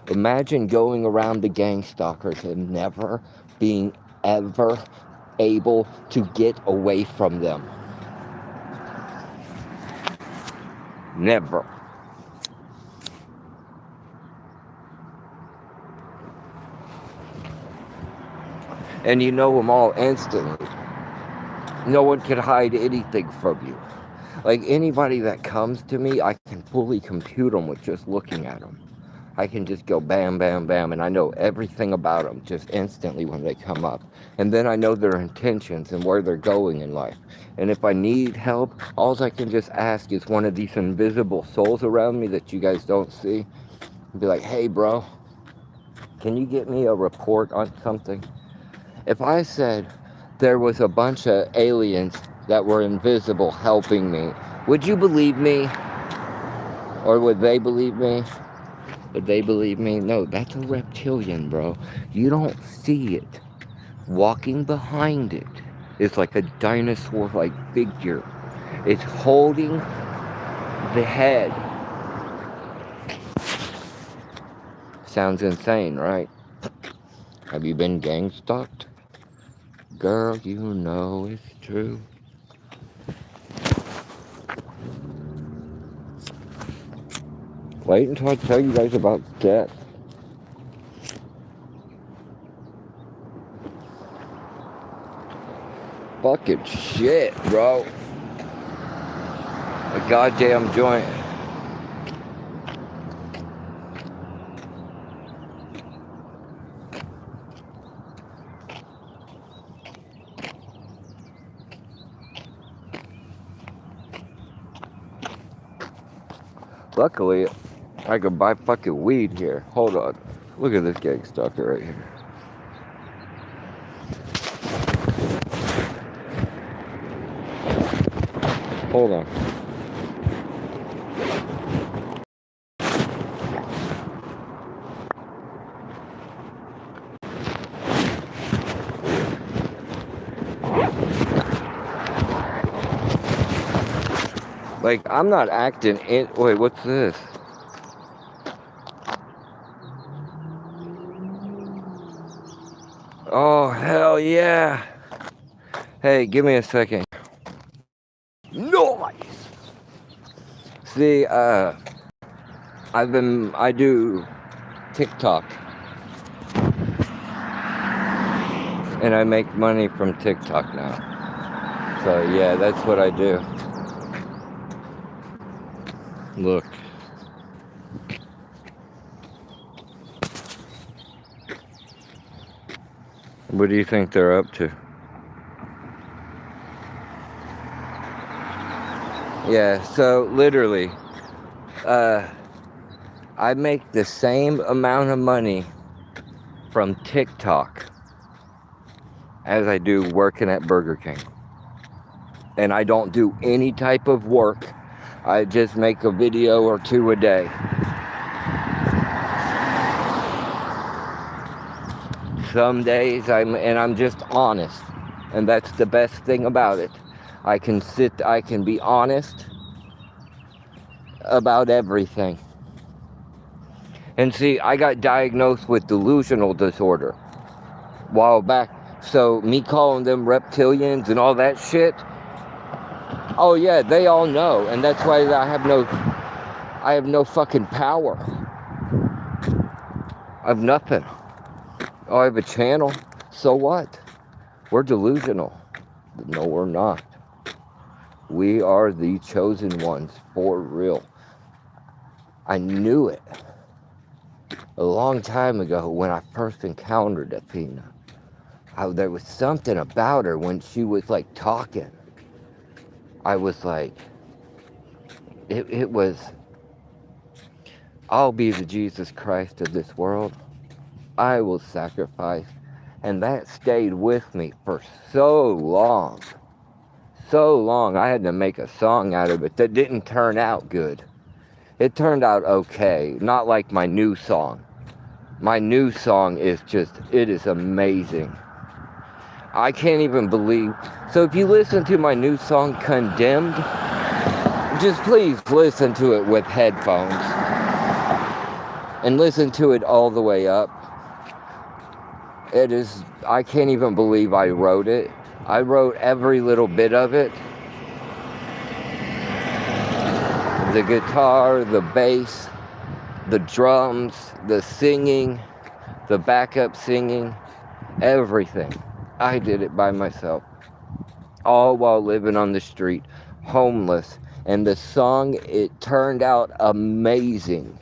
Imagine going around the gang stalkers and never being ever able to get away from them. Never. And you know them all instantly. No one can hide anything from you. Like anybody that comes to me, I can fully compute them with just looking at them. I can just go bam, bam, bam, and I know everything about them just instantly when they come up. And then I know their intentions and where they're going in life. And if I need help, all I can just ask is one of these invisible souls around me that you guys don't see. And be like, hey, bro, can you get me a report on something? If I said there was a bunch of aliens that were invisible helping me, would you believe me? Or would they believe me? Would they believe me? No, that's a reptilian, bro. You don't see it. Walking behind it is like a dinosaur-like figure. It's holding the head. Sounds insane, right? Have you been gang stalked? Girl, you know it's true. Wait until I tell you guys about death. Fucking shit, bro. A goddamn joint. Luckily, I could buy fucking weed here. Hold on. Look at this gang stalker right here. Hold on. Like, I'm not acting in... Wait, what's this? Oh, hell yeah. Hey, give me a second. Nice! See, I do TikTok. And I make money from TikTok now. So, yeah, that's what I do. Look. What do you think they're up to? Yeah, so literally, I make the same amount of money from TikTok as I do working at Burger King. And I don't do any type of work. I just make a video or two a day. Some days I'm just honest. And that's the best thing about it. I can be honest about everything. And see, I got diagnosed with delusional disorder a while back. So me calling them reptilians and all that shit, oh yeah, they all know. And that's why I have no fucking power. I have nothing. Oh, I have a channel. So what? We're delusional. No, we're not. We are the chosen ones, for real. I knew it a long time ago when I first encountered Athena. There was something about her when she was like talking. I was like, it was, I'll be the Jesus Christ of this world. I will sacrifice. And that stayed with me for so long. So long. I had to make a song out of it that didn't turn out good. It turned out okay. Not like my new song. My new song is it is amazing. I can't even believe. So if you listen to my new song, Condemned, just please listen to it with headphones. And listen to it all the way up. I can't even believe I wrote it. I wrote every little bit of it. The guitar, the bass, the drums, the singing, the backup singing, everything. I did it by myself. All while living on the street, homeless. And the song, it turned out amazing.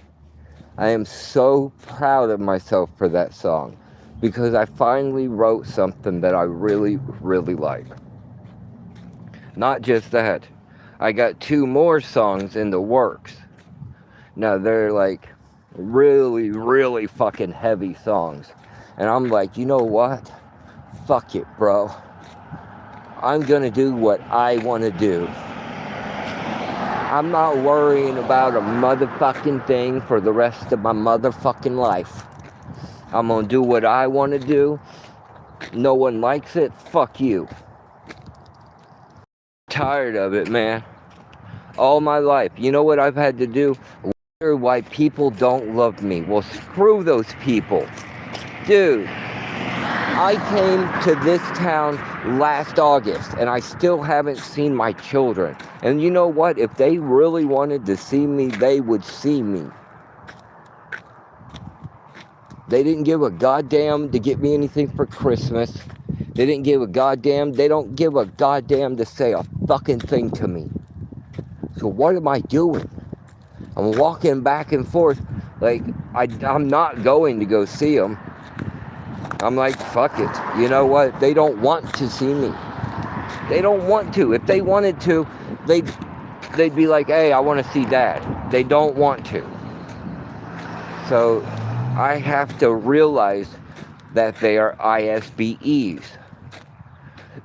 I am so proud of myself for that song. Because I finally wrote something that I really, really like. Not just that. I got 2 more songs in the works. Now, they're like really, really fucking heavy songs. And I'm like, you know what? Fuck it, bro. I'm gonna do what I want to do. I'm not worrying about a motherfucking thing for the rest of my motherfucking life. I'm gonna do what I want to do. No one likes it. Fuck you. Tired of it, man. All my life. You know what I've had to do? Wonder why people don't love me. Well, screw those people. Dude, I came to this town last August and I still haven't seen my children. And you know what? If they really wanted to see me, they would see me. They didn't give a goddamn to get me anything for Christmas. They didn't give a goddamn. They don't give a goddamn to say a fucking thing to me. So what am I doing? I'm walking back and forth. Like, I'm not going to go see them. I'm like, fuck it. You know what? They don't want to see me. They don't want to. If they wanted to, they'd be like, hey, I want to see Dad. They don't want to. So I have to realize that they are ISBEs.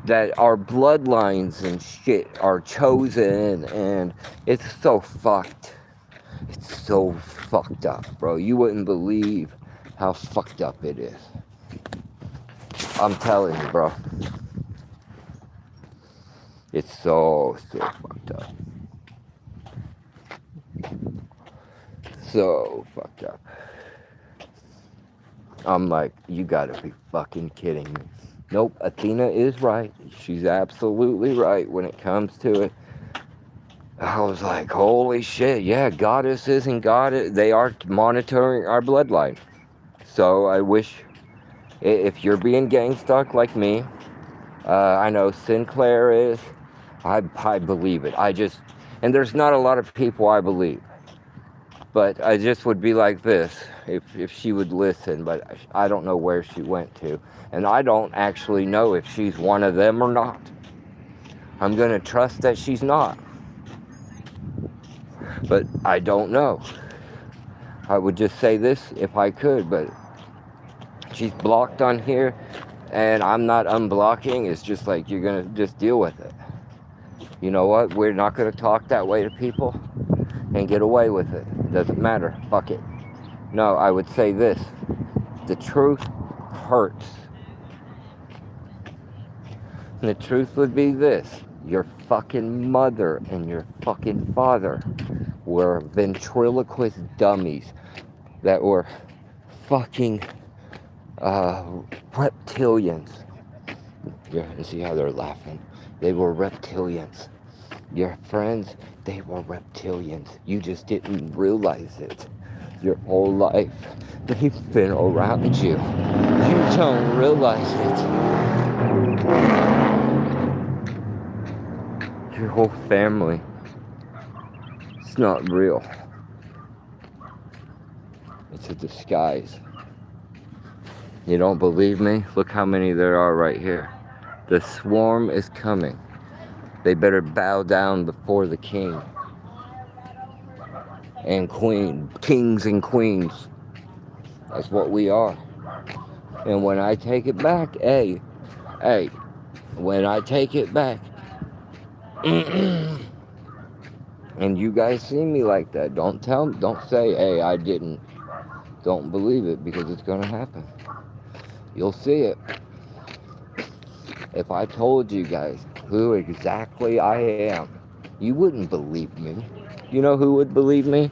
That our bloodlines and shit are chosen, and it's so fucked. It's so fucked up, bro. You wouldn't believe how fucked up it is. I'm telling you, bro. It's so fucked up. So fucked up. I'm like, you gotta be fucking kidding me. Nope, Athena is right. She's absolutely right when it comes to it. I was like, holy shit, yeah, goddesses and goddess, they are monitoring our bloodline. So I wish, if you're being gang stuck like me, I know Sinclair is, I believe it. And there's not a lot of people I believe. But I just would be like this, if she would listen, but I don't know where she went to. And I don't actually know if she's one of them or not. I'm going to trust that she's not. But I don't know. I would just say this if I could, but she's blocked on here, and I'm not unblocking. It's just like, you're going to just deal with it. You know what? We're not going to talk that way to people and get away with it. It doesn't matter. Fuck it. No, I would say this. The truth hurts. And the truth would be this. Your fucking mother and your fucking father were ventriloquist dummies that were fucking reptilians. You see how they're laughing? They were reptilians. Your friends, they were reptilians. You just didn't realize it. Your whole life, they've been around you. You don't realize it. Your whole family, it's not real. It's a disguise. You don't believe me? Look how many there are right here. The swarm is coming. They better bow down before the king and queen, kings and queens. That's what we are. And when I take it back, hey, when I take it back, and you guys see me like that, don't say, hey, I didn't. Don't believe it, because it's gonna happen. You'll see it. If I told you guys who exactly I am, you wouldn't believe me. You know who would believe me?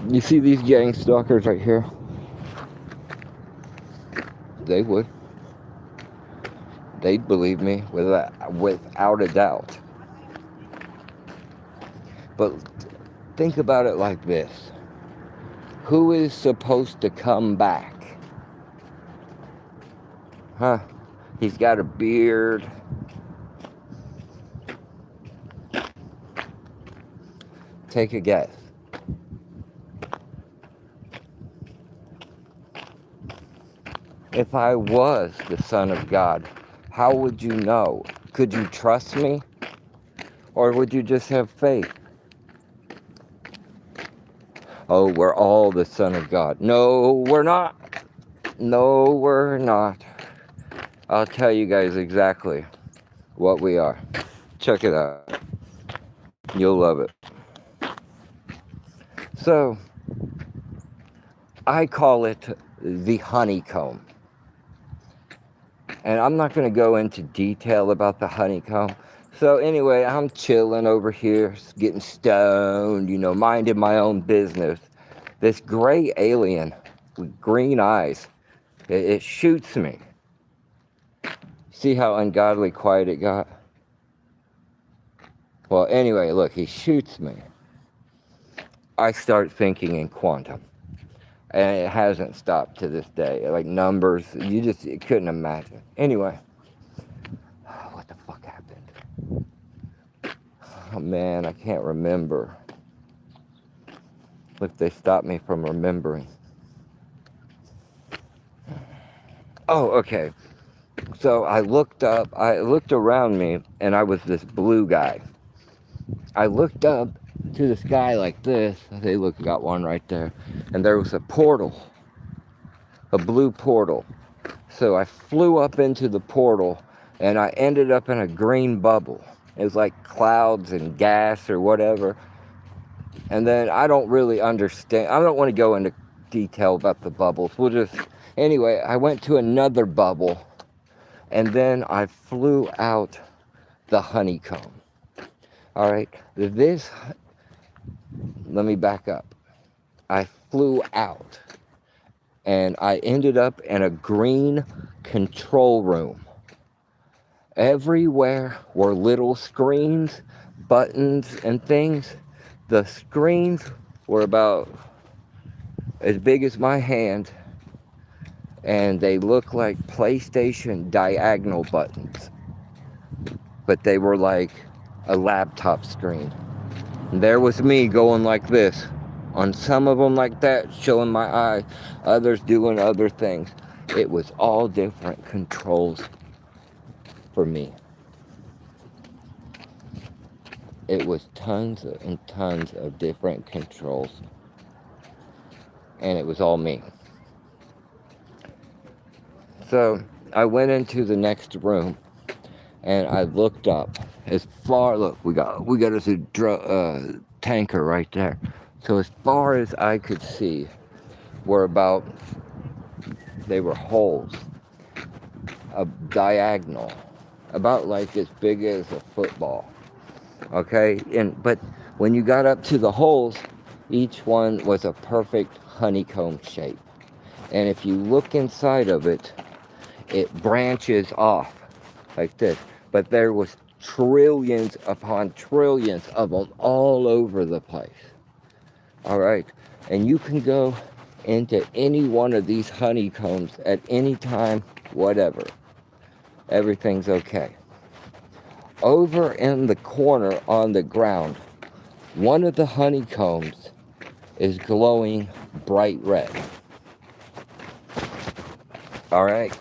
You see these gang stalkers right here? They would. They'd believe me without a doubt. But think about it like this. Who is supposed to come back? Huh? He's got a beard. Take a guess. If I was the Son of God, how would you know? Could you trust me? Or would you just have faith? Oh, we're all the Son of God. No, we're not. No, we're not. I'll tell you guys exactly what we are. Check it out. You'll love it. So, I call it the honeycomb. And I'm not going to go into detail about the honeycomb. So, anyway, I'm chilling over here, getting stoned, minding my own business. This gray alien with green eyes, it shoots me. See how ungodly quiet it got? Well, anyway, look, he shoots me. I start thinking in quantum. And it hasn't stopped to this day. Like numbers, you couldn't imagine. Anyway, what the fuck happened? Oh man, I can't remember. Look, they stopped me from remembering. Oh, okay. So I looked around me, and I was this blue guy. I looked up to the sky like this. Hey, look, got one right there. And there was a portal, a blue portal. So I flew up into the portal, and I ended up in a green bubble. It was like clouds and gas or whatever. And then I don't really understand. I don't want to go into detail about the bubbles. Anyway, I went to another bubble, and then I flew out the honeycomb. All right, let me back up. I flew out, and I ended up in a green control room. Everywhere were little screens, buttons, and things. The screens were about as big as my hand, and they looked like PlayStation diagonal buttons, but they were like a laptop screen. And there was me going like this. On some of them like that, showing my eye, others doing other things. It was all different controls for me. It was tons and tons of different controls. And it was all me. So I went into the next room, and I looked up as far. Look, we got us a tanker right there. So as far as I could see, they were holes, a diagonal, about like as big as a football. Okay, but when you got up to the holes, each one was a perfect honeycomb shape. And if you look inside of it, it branches off like this. But there was trillions upon trillions of them all over the place. All right, and you can go into any one of these honeycombs at any time, whatever. Everything's okay. Over in the corner on the ground, one of the honeycombs is glowing bright red. All right.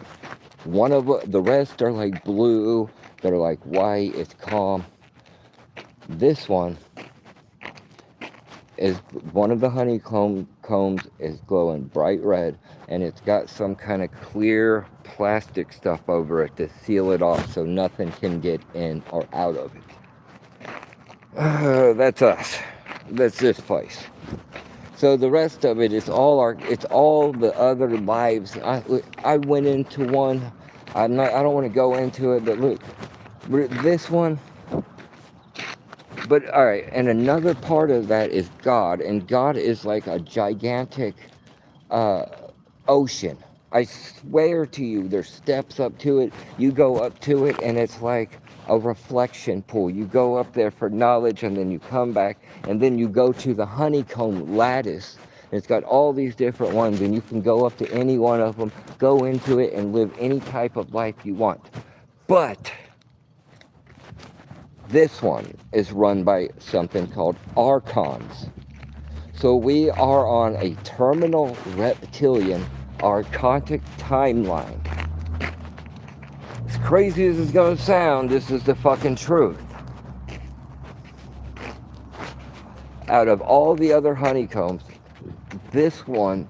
The rest are like blue. They're like white. It's calm. This one is one of the honeycombs is glowing bright red, and it's got some kind of clear plastic stuff over it to seal it off so nothing can get in or out of it. That's us. That's this place. So the rest of it is it's all the other lives. I went into one. I don't want to go into it, but look, this one. But all right, and another part of that is God, and God is like a gigantic ocean. I swear to you, there's steps up to it. You go up to it, and it's like a reflection pool. You go up there for knowledge, and then you come back, and then you go to the honeycomb lattice. And it's got all these different ones, and you can go up to any one of them, go into it, and live any type of life you want. But this one is run by something called archons. So we are on a terminal reptilian archontic timeline. As crazy as it's gonna sound, this is the fucking truth. Out of all the other honeycombs, this one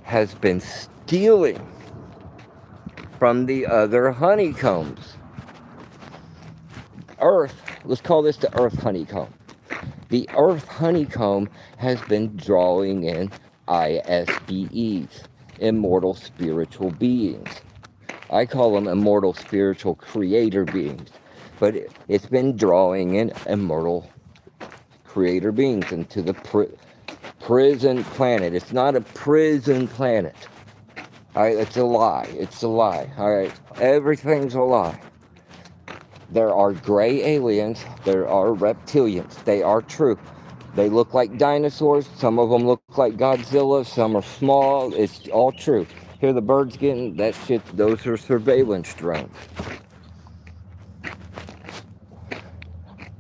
has been stealing from the other honeycombs. Earth, let's call this the Earth honeycomb. The Earth honeycomb has been drawing in ISBEs, immortal spiritual beings. I call them immortal spiritual creator beings, but it's been drawing in immortal creator beings into the prison planet. It's not a prison planet. All right, it's a lie. It's a lie. All right, everything's a lie. There are gray aliens. There are reptilians. They are true. They look like dinosaurs. Some of them look like Godzilla. Some are small. It's all true. Hear the birds getting that shit? Those are surveillance drones.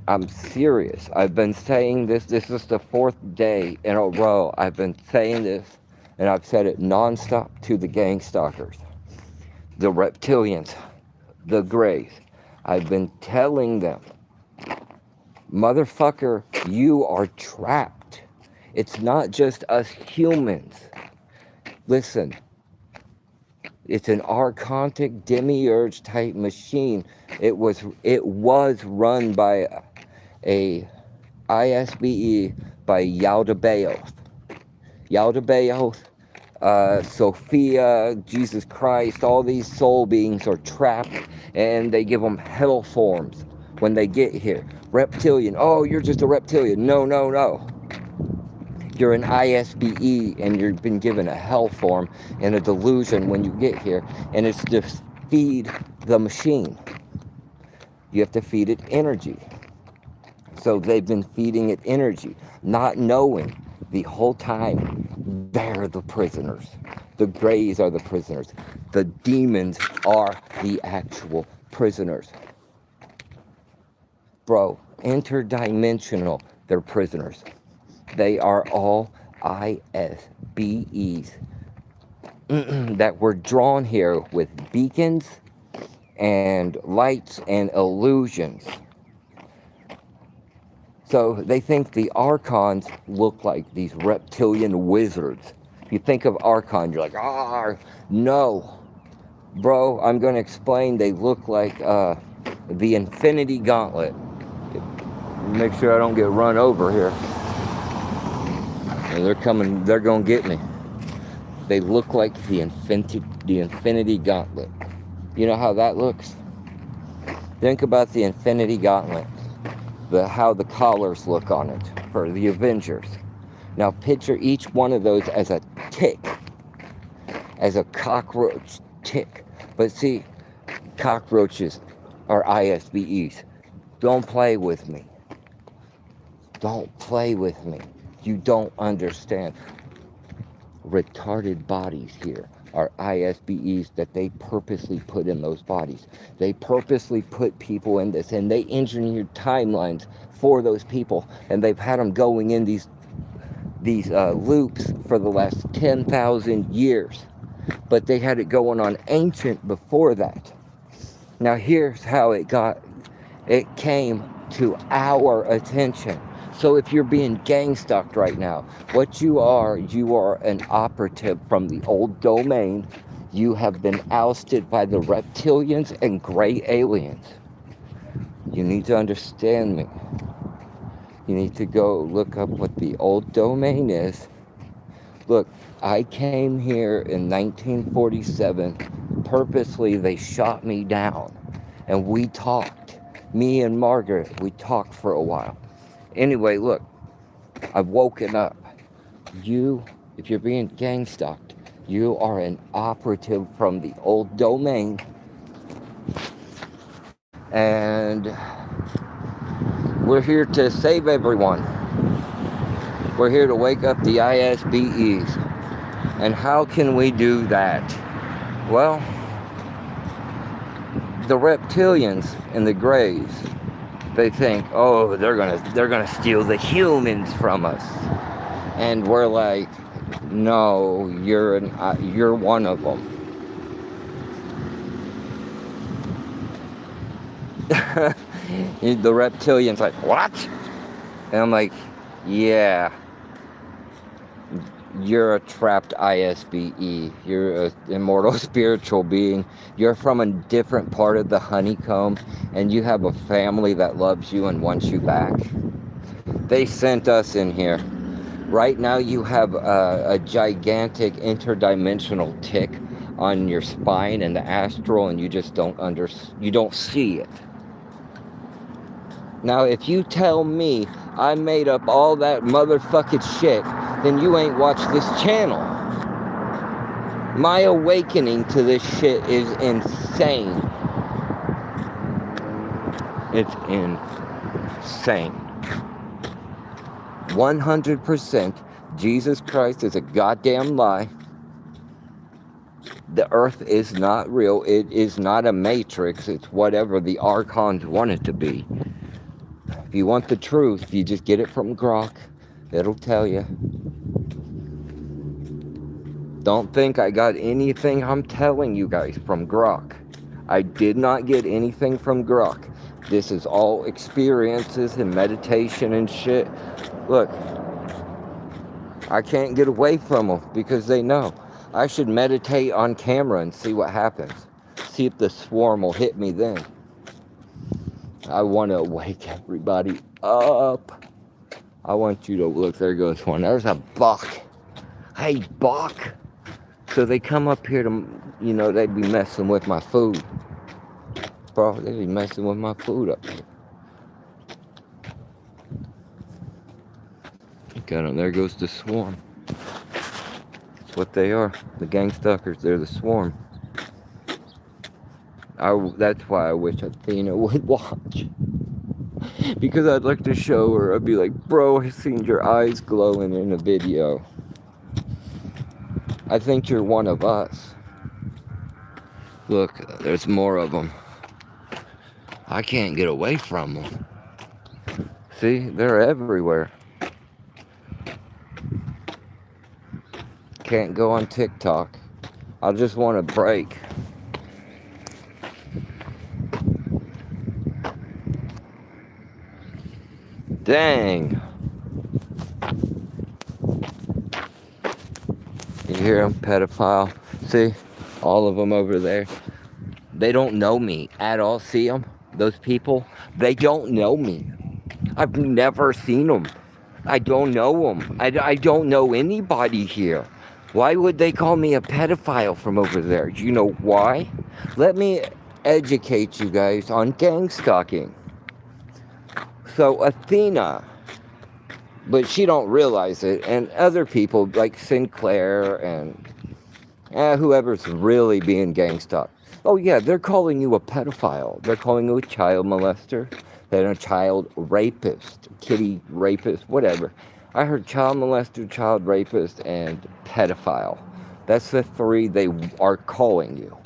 I'm serious. I've been saying this. This is the 4th day in a row. I've been saying this, and I've said it nonstop to the gang stalkers, the reptilians, the grays. I've been telling them, motherfucker, you are trapped. It's not just us humans. Listen, it's an archontic demiurge type machine. It was run by a ISBE by Yaldabaoth. Sophia, Jesus Christ, all these soul beings are trapped, and they give them hell forms when they get here. Reptilian, oh, you're just a reptilian. No, no, no. You're an ISBE, and you've been given a hell form and a delusion when you get here, and it's to feed the machine. You have to feed it energy. So they've been feeding it energy, not knowing the whole time they're the prisoners. The grays are the prisoners. The demons are the actual prisoners. Bro, interdimensional, they're prisoners. They are all ISBEs that were drawn here with beacons and lights and illusions. So they think the Archons look like these reptilian wizards. If you think of Archon, you're like, no. Bro, I'm going to explain. They look like the Infinity Gauntlet. Make sure I don't get run over here. They're coming, they're going to get me. They look like the Infinity Gauntlet. You know how that looks? Think about the Infinity Gauntlet. How the collars look on it for the Avengers. Now picture each one of those as a tick, as a cockroach tick. But see, cockroaches are ISBEs. Don't play with me. Don't play with me. You don't understand. Retarded bodies here are ISBEs that they purposely put in those bodies. They purposely put people in this, and they engineered timelines for those people, and they've had them going in these loops for the last 10,000 years. But they had it going on ancient before that. Now here's how it came to our attention. So if you're being gang stalked right now, what you are an operative from the old domain. You have been ousted by the reptilians and gray aliens. You need to understand me. You need to go look up what the old domain is. Look, I came here in 1947. Purposely, they shot me down. And we talked. Me and Margaret, we talked for a while. Anyway, look, I've woken up. If you're being gang stalked, you are an operative from the old domain. And we're here to save everyone. We're here to wake up the ISBEs. And how can we do that? Well, the reptilians and the grays, they think, oh, they're gonna steal the humans from us, and we're like, no, you're one of them. The reptilian's like, what? And I'm like, yeah, you're a trapped ISBE. You're an immortal spiritual being. You're from a different part of the honeycomb, and you have a family that loves you and wants you back. They sent us in here. Right now you have a gigantic interdimensional tick on your spine and the astral, and you just you don't see it. Now, if you tell me I made up all that motherfucking shit, then you ain't watched this channel. My awakening to this shit is insane. It's insane. 100% Jesus Christ is a goddamn lie. The earth is not real. It is not a matrix. It's whatever the archons want it to be. If you want the truth, you just get it from Grok. It'll tell you. Don't think I got anything I'm telling you guys from Grok. I did not get anything from Grok. This is all experiences and meditation and shit. Look, I can't get away from them because they know. I should meditate on camera and see what happens. See if the swarm will hit me then. I want to wake everybody up. I want you to look. There goes one. There's a buck. Hey, buck. So they come up here to, they'd be messing with my food. Bro, they'd be messing with my food up here. Got them. There goes the swarm. That's what they are. The gang stalkers. They're the swarm. That's why I wish Athena would watch. Because I'd like to show her. I'd be like, bro, I seen your eyes glowing in a video. I think you're one of us. Look, there's more of them. I can't get away from them. See, they're everywhere. Can't go on TikTok. I just want a break. Dang. You hear them? Pedophile. See? All of them over there. They don't know me at all. See them? Those people? They don't know me. I've never seen them. I don't know them. I don't know anybody here. Why would they call me a pedophile from over there? Do you know why? Let me educate you guys on gang stalking. So Athena, but she don't realize it, and other people like Sinclair and whoever's really being gang stalked. Oh yeah, they're calling you a pedophile. They're calling you a child molester, then a child rapist, kitty rapist, whatever. I heard child molester, child rapist, and pedophile. That's the three they are calling you.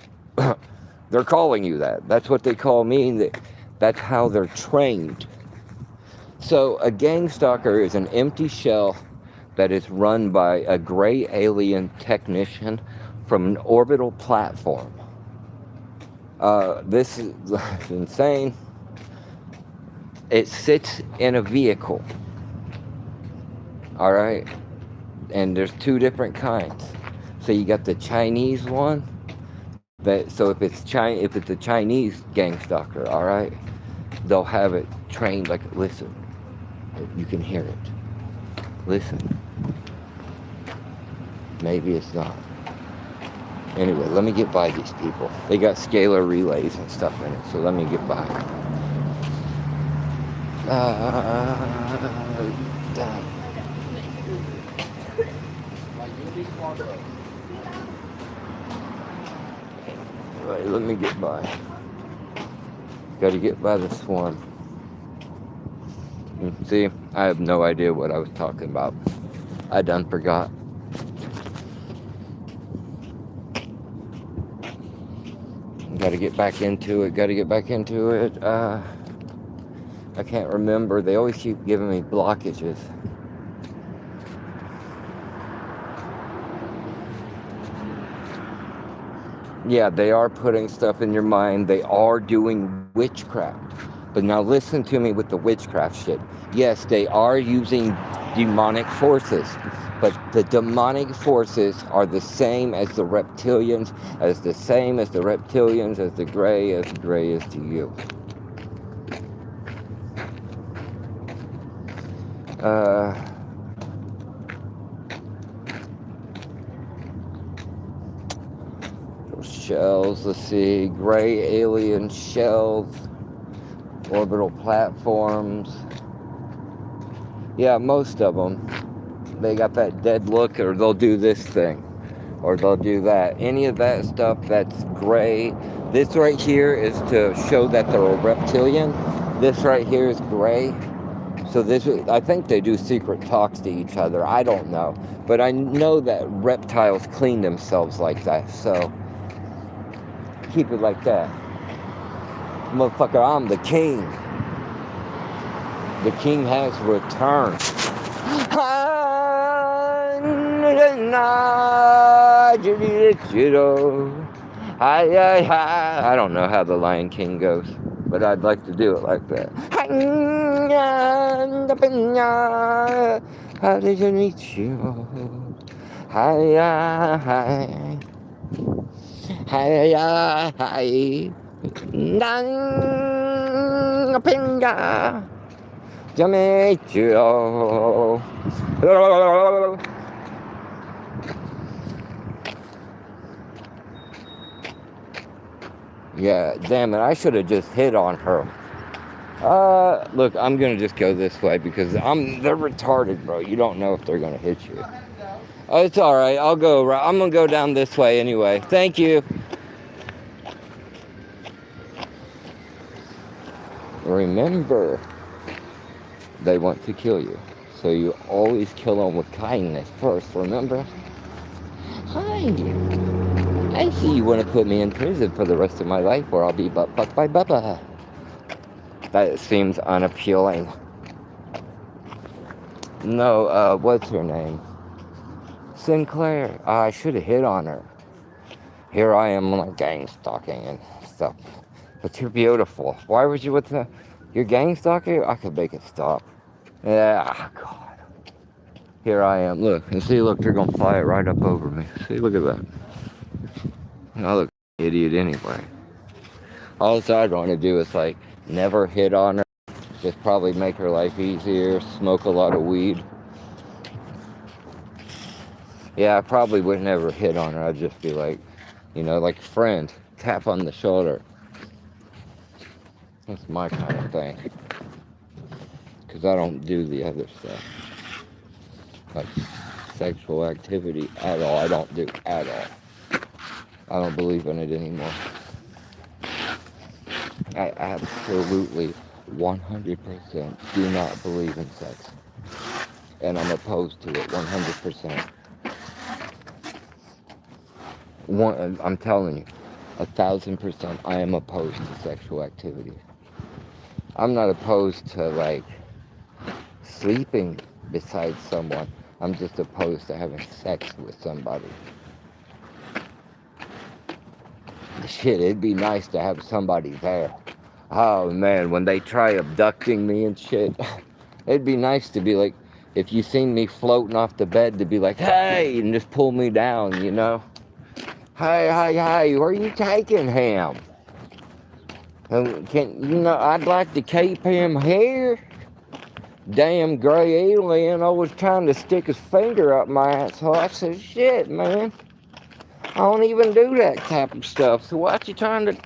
They're calling you that. That's what they call me. That's how they're trained. So a gang stalker is an empty shell that is run by a gray alien technician from an orbital platform. This is insane. It sits in a vehicle. All right, and there's two different kinds. So you got the Chinese one. So if it's a Chinese gang stalker, all right, they'll have it trained like, listen, you can hear it. Listen. Maybe it's not. Anyway, let me get by these people. They got scalar relays and stuff in it, so let me get by. Damn. Right, let me get by. Got to get by the swarm. See, I have no idea what I was talking about. I done forgot. Got to get back into it. I can't remember. They always keep giving me blockages. Yeah, they are putting stuff in your mind. They are doing witchcraft. But now listen to me with the witchcraft shit. Yes, they are using demonic forces. But the demonic forces are the same as the reptilians, as the gray is to you. Uh, Shells, let's see, gray alien shells, orbital platforms. Yeah, most of them, they got that dead look, or they'll do this thing, or they'll do that. Any of that stuff that's gray. This right here is to show that they're a reptilian. This right here is gray. So this, I think they do secret talks to each other. I don't know. But I know that reptiles clean themselves like that, so keep it like that. Motherfucker, I'm the king. The king has returned. I don't know how the Lion King goes, but I'd like to do it like that. How did you meet you? Hi, to meet you. Yeah, damn it, I should have just hit on her. Look, I'm gonna just go this way because they're retarded, bro. You don't know if they're gonna hit you. Oh, it's alright, I'll go right. I'm gonna go down this way anyway. Thank you. Remember, they want to kill you. So you always kill them with kindness first, remember? Hi. I see you want to put me in prison for the rest of my life where I'll be butt fucked by Bubba. That seems unappealing. No, what's her name? Sinclair. I should have hit on her. Here I am like gang stalking and stuff. But you're beautiful. Why would you with the... You're gang stalking? I could make it stop. Yeah, God. Here I am. Look, and see, look, they're going to fly it right up over me. See, look at that. I look like an idiot anyway. All I'd want to do is, like, never hit on her. Just probably make her life easier. Smoke a lot of weed. Yeah, I probably would never hit on her. I'd just be like, you know, like a friend. Tap on the shoulder. That's my kind of thing. Because I don't do the other stuff. Like sexual activity at all. I don't do at all. I don't believe in it anymore. I absolutely 100% do not believe in sex. And I'm opposed to it 100%. I'm telling you, 1,000% I am opposed to sexual activity. I'm not opposed to, like, sleeping beside someone. I'm just opposed to having sex with somebody. Shit, it'd be nice to have somebody there. Oh man, when they try abducting me and shit, it'd be nice to be like, if you seen me floating off the bed, to be like, hey, and just pull me down, you know? Hey, where are you taking him? I'd like to keep him here. Damn gray alien always trying to stick his finger up my asshole. I said, shit, man. I don't even do that type of stuff. So what you trying to...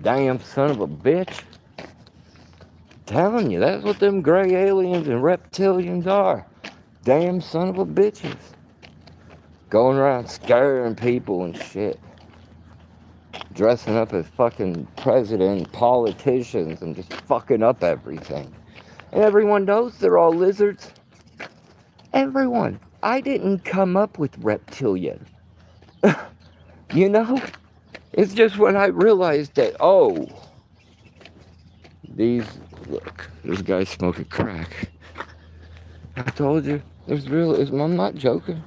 Damn son of a bitch. I'm telling you, that's what them gray aliens and reptilians are. Damn son of a bitches. Going around scaring people and shit. Dressing up as fucking president, politicians, and just fucking up everything. And everyone knows they're all lizards. Everyone. I didn't come up with reptilian. You know? It's just when I realized that, oh, look, this guy's smoking crack. I told you, I'm not joking.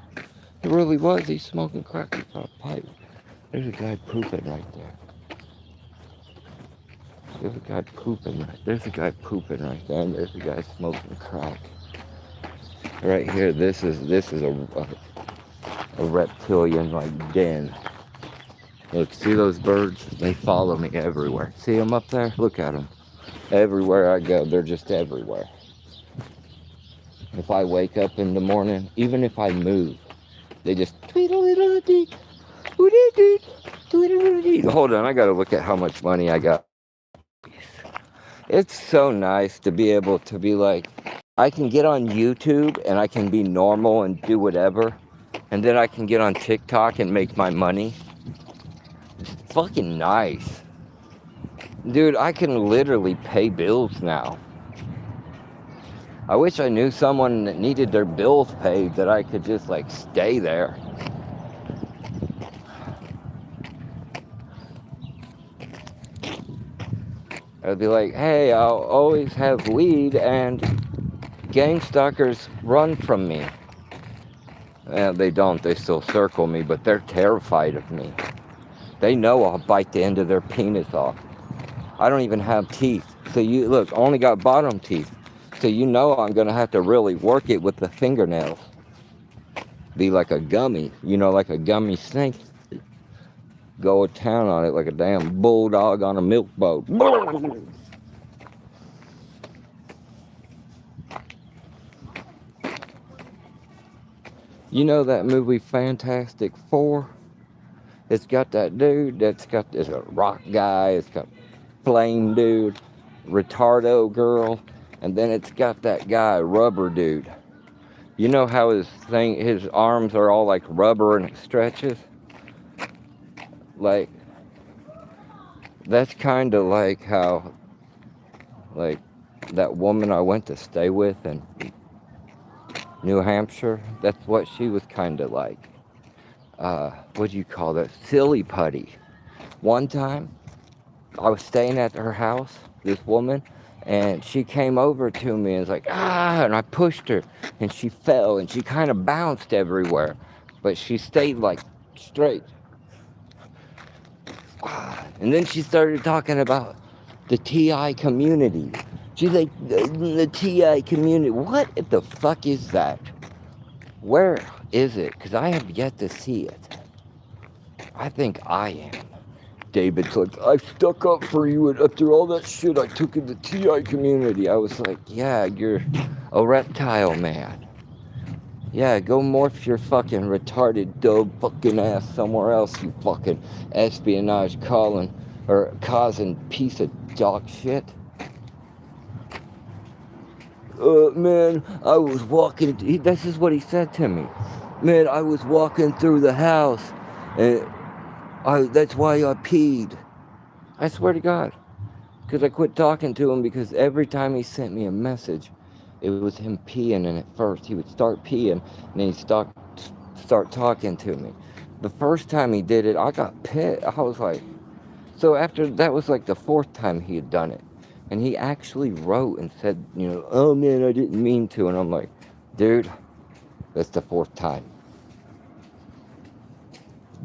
It really was. He's smoking crack. He's got a pipe. There's a guy pooping right there. There's a guy pooping right there. And there's a guy smoking crack. Right here, this is a reptilian, like, den. Look, see those birds? They follow me everywhere. See them up there? Look at them. Everywhere I go, they're just everywhere. If I wake up in the morning, even if I move, they just tweedle-dee, tweedle-dee, tweedle-dee. Hold on, I gotta look at how much money I got. It's so nice to be able to be like, I can get on YouTube and I can be normal and do whatever, and then I can get on TikTok and make my money. It's fucking nice. Dude, I can literally pay bills now. I wish I knew someone that needed their bills paid that I could just like stay there. I'd be like, hey, I'll always have weed and gang stalkers run from me. They don't, they still circle me, but they're terrified of me. They know I'll bite the end of their penis off. I don't even have teeth. So you, look, only got bottom teeth. So you know I'm gonna have to really work it with the fingernails. Be like a gummy, like a gummy snake. Go to town on it like a damn bulldog on a milk boat. You know that movie Fantastic Four? It's got that dude it's a rock guy, it's got flame dude, retardo girl, and then it's got that guy, rubber dude. You know how his arms are all like rubber and it stretches? Like, that's kind of like how, like, that woman I went to stay with in New Hampshire, that's what she was kind of like. What do you call that? Silly putty. One time, I was staying at her house, this woman, and she came over to me and was like, and I pushed her, and she fell, and she kind of bounced everywhere, but she stayed, like, straight. And then she started talking about the TI community. She's like, the TI community. What the fuck is that? Where is it? Because I have yet to see it. I think I am. David's like, I stuck up for you, and after all that shit I took in the TI community. I was like, yeah, you're a reptile man. Yeah, go morph your fucking retarded dub fucking ass somewhere else, you fucking espionage causing piece of dog shit. Man, I was walking, this is what he said to me. Man, I was walking through the house, and that's why I peed. I swear to God. Because I quit talking to him because every time he sent me a message, it was him peeing, and at first he would start peeing, and then he'd start talking to me. The first time he did it, I got pissed. I was like, so after that was like the fourth time he had done it. And he actually wrote and said, oh man, I didn't mean to. And I'm like, dude, that's the fourth time.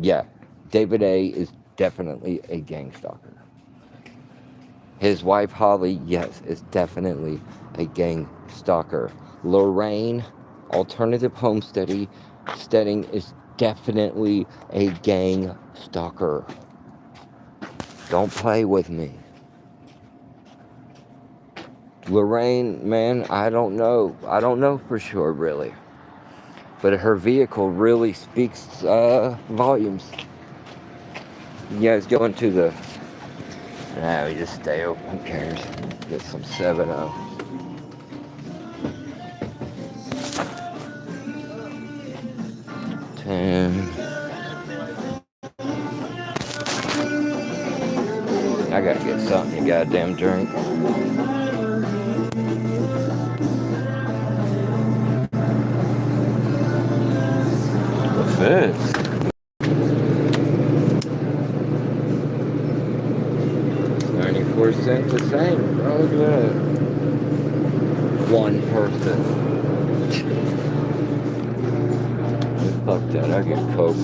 Yeah, David A. is definitely a gang stalker. His wife, Holly, yes, is definitely a gang stalker. Lorraine, alternative homesteading, is definitely a gang stalker. Don't play with me. Lorraine, man, I don't know. I don't know for sure, really. But her vehicle really speaks volumes. You guys going to the... Nah, we just stay open. Who cares? Get some 7-0. I gotta get something, you goddamn drink. What's this? 94 cents the same. Oh, look at that. One person. Fuck that, I get Coke.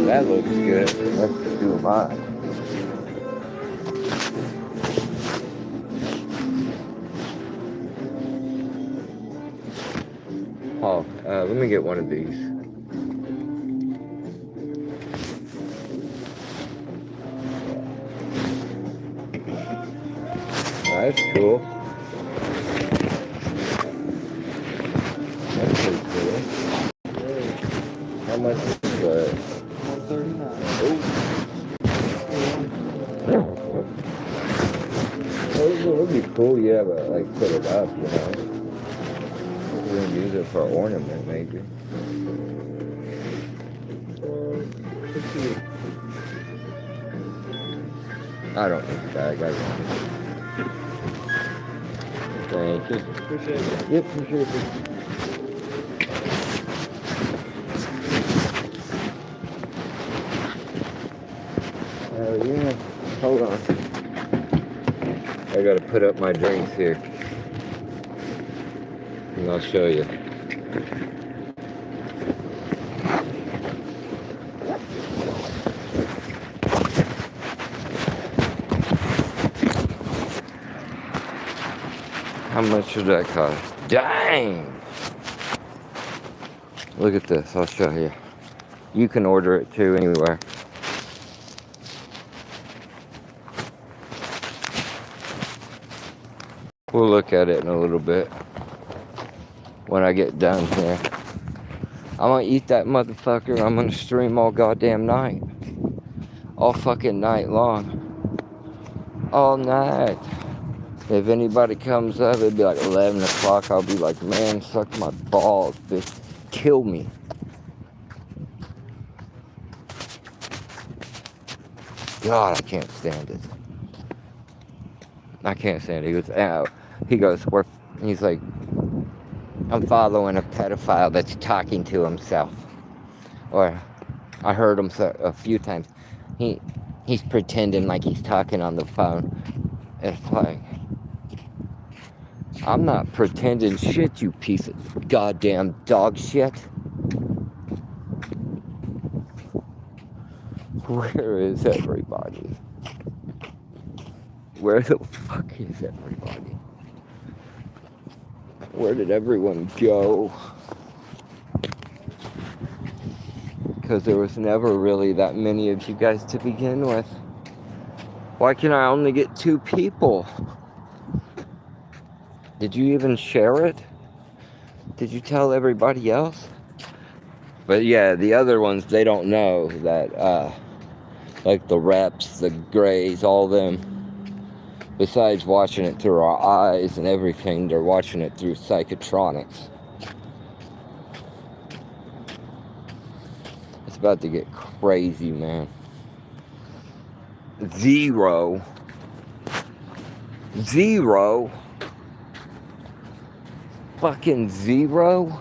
That looks good. Let's just do mine. Oh, let me get one of these. That's cool. That's pretty cool. How much is that? $139. Oh, it would be cool, yeah, but like put it up, you know. We're gonna use it for ornament, maybe. I don't need that. I got it. Thank you. Appreciate it. Yep, appreciate it. Oh yeah. Hold on. I gotta put up my drinks here. And I'll show you. How much should that cost? Dang! Look at this, I'll show you. You can order it too anywhere. We'll look at it in a little bit when I get done here. I'm gonna eat that motherfucker. I'm gonna stream all goddamn night. All fucking night long. All night. If anybody comes up, it'd be like 11 o'clock. I'll be like, man, suck my balls, bitch. Kill me. God, I can't stand it. I can't stand it. He's like, I'm following a pedophile that's talking to himself. Or I heard him a few times. He's pretending like he's talking on the phone. It's like, I'm not pretending shit, you piece of goddamn dog shit. Where is everybody? Where the fuck is everybody? Where did everyone go? Because there was never really that many of you guys to begin with. Why can I only get 2 people? Did you even share it? Did you tell everybody else? But yeah, the other ones, they don't know that, like the reps, the grays, all them, besides watching it through our eyes and everything, they're watching it through psychotronics. It's about to get crazy, man. 0. Fucking 0.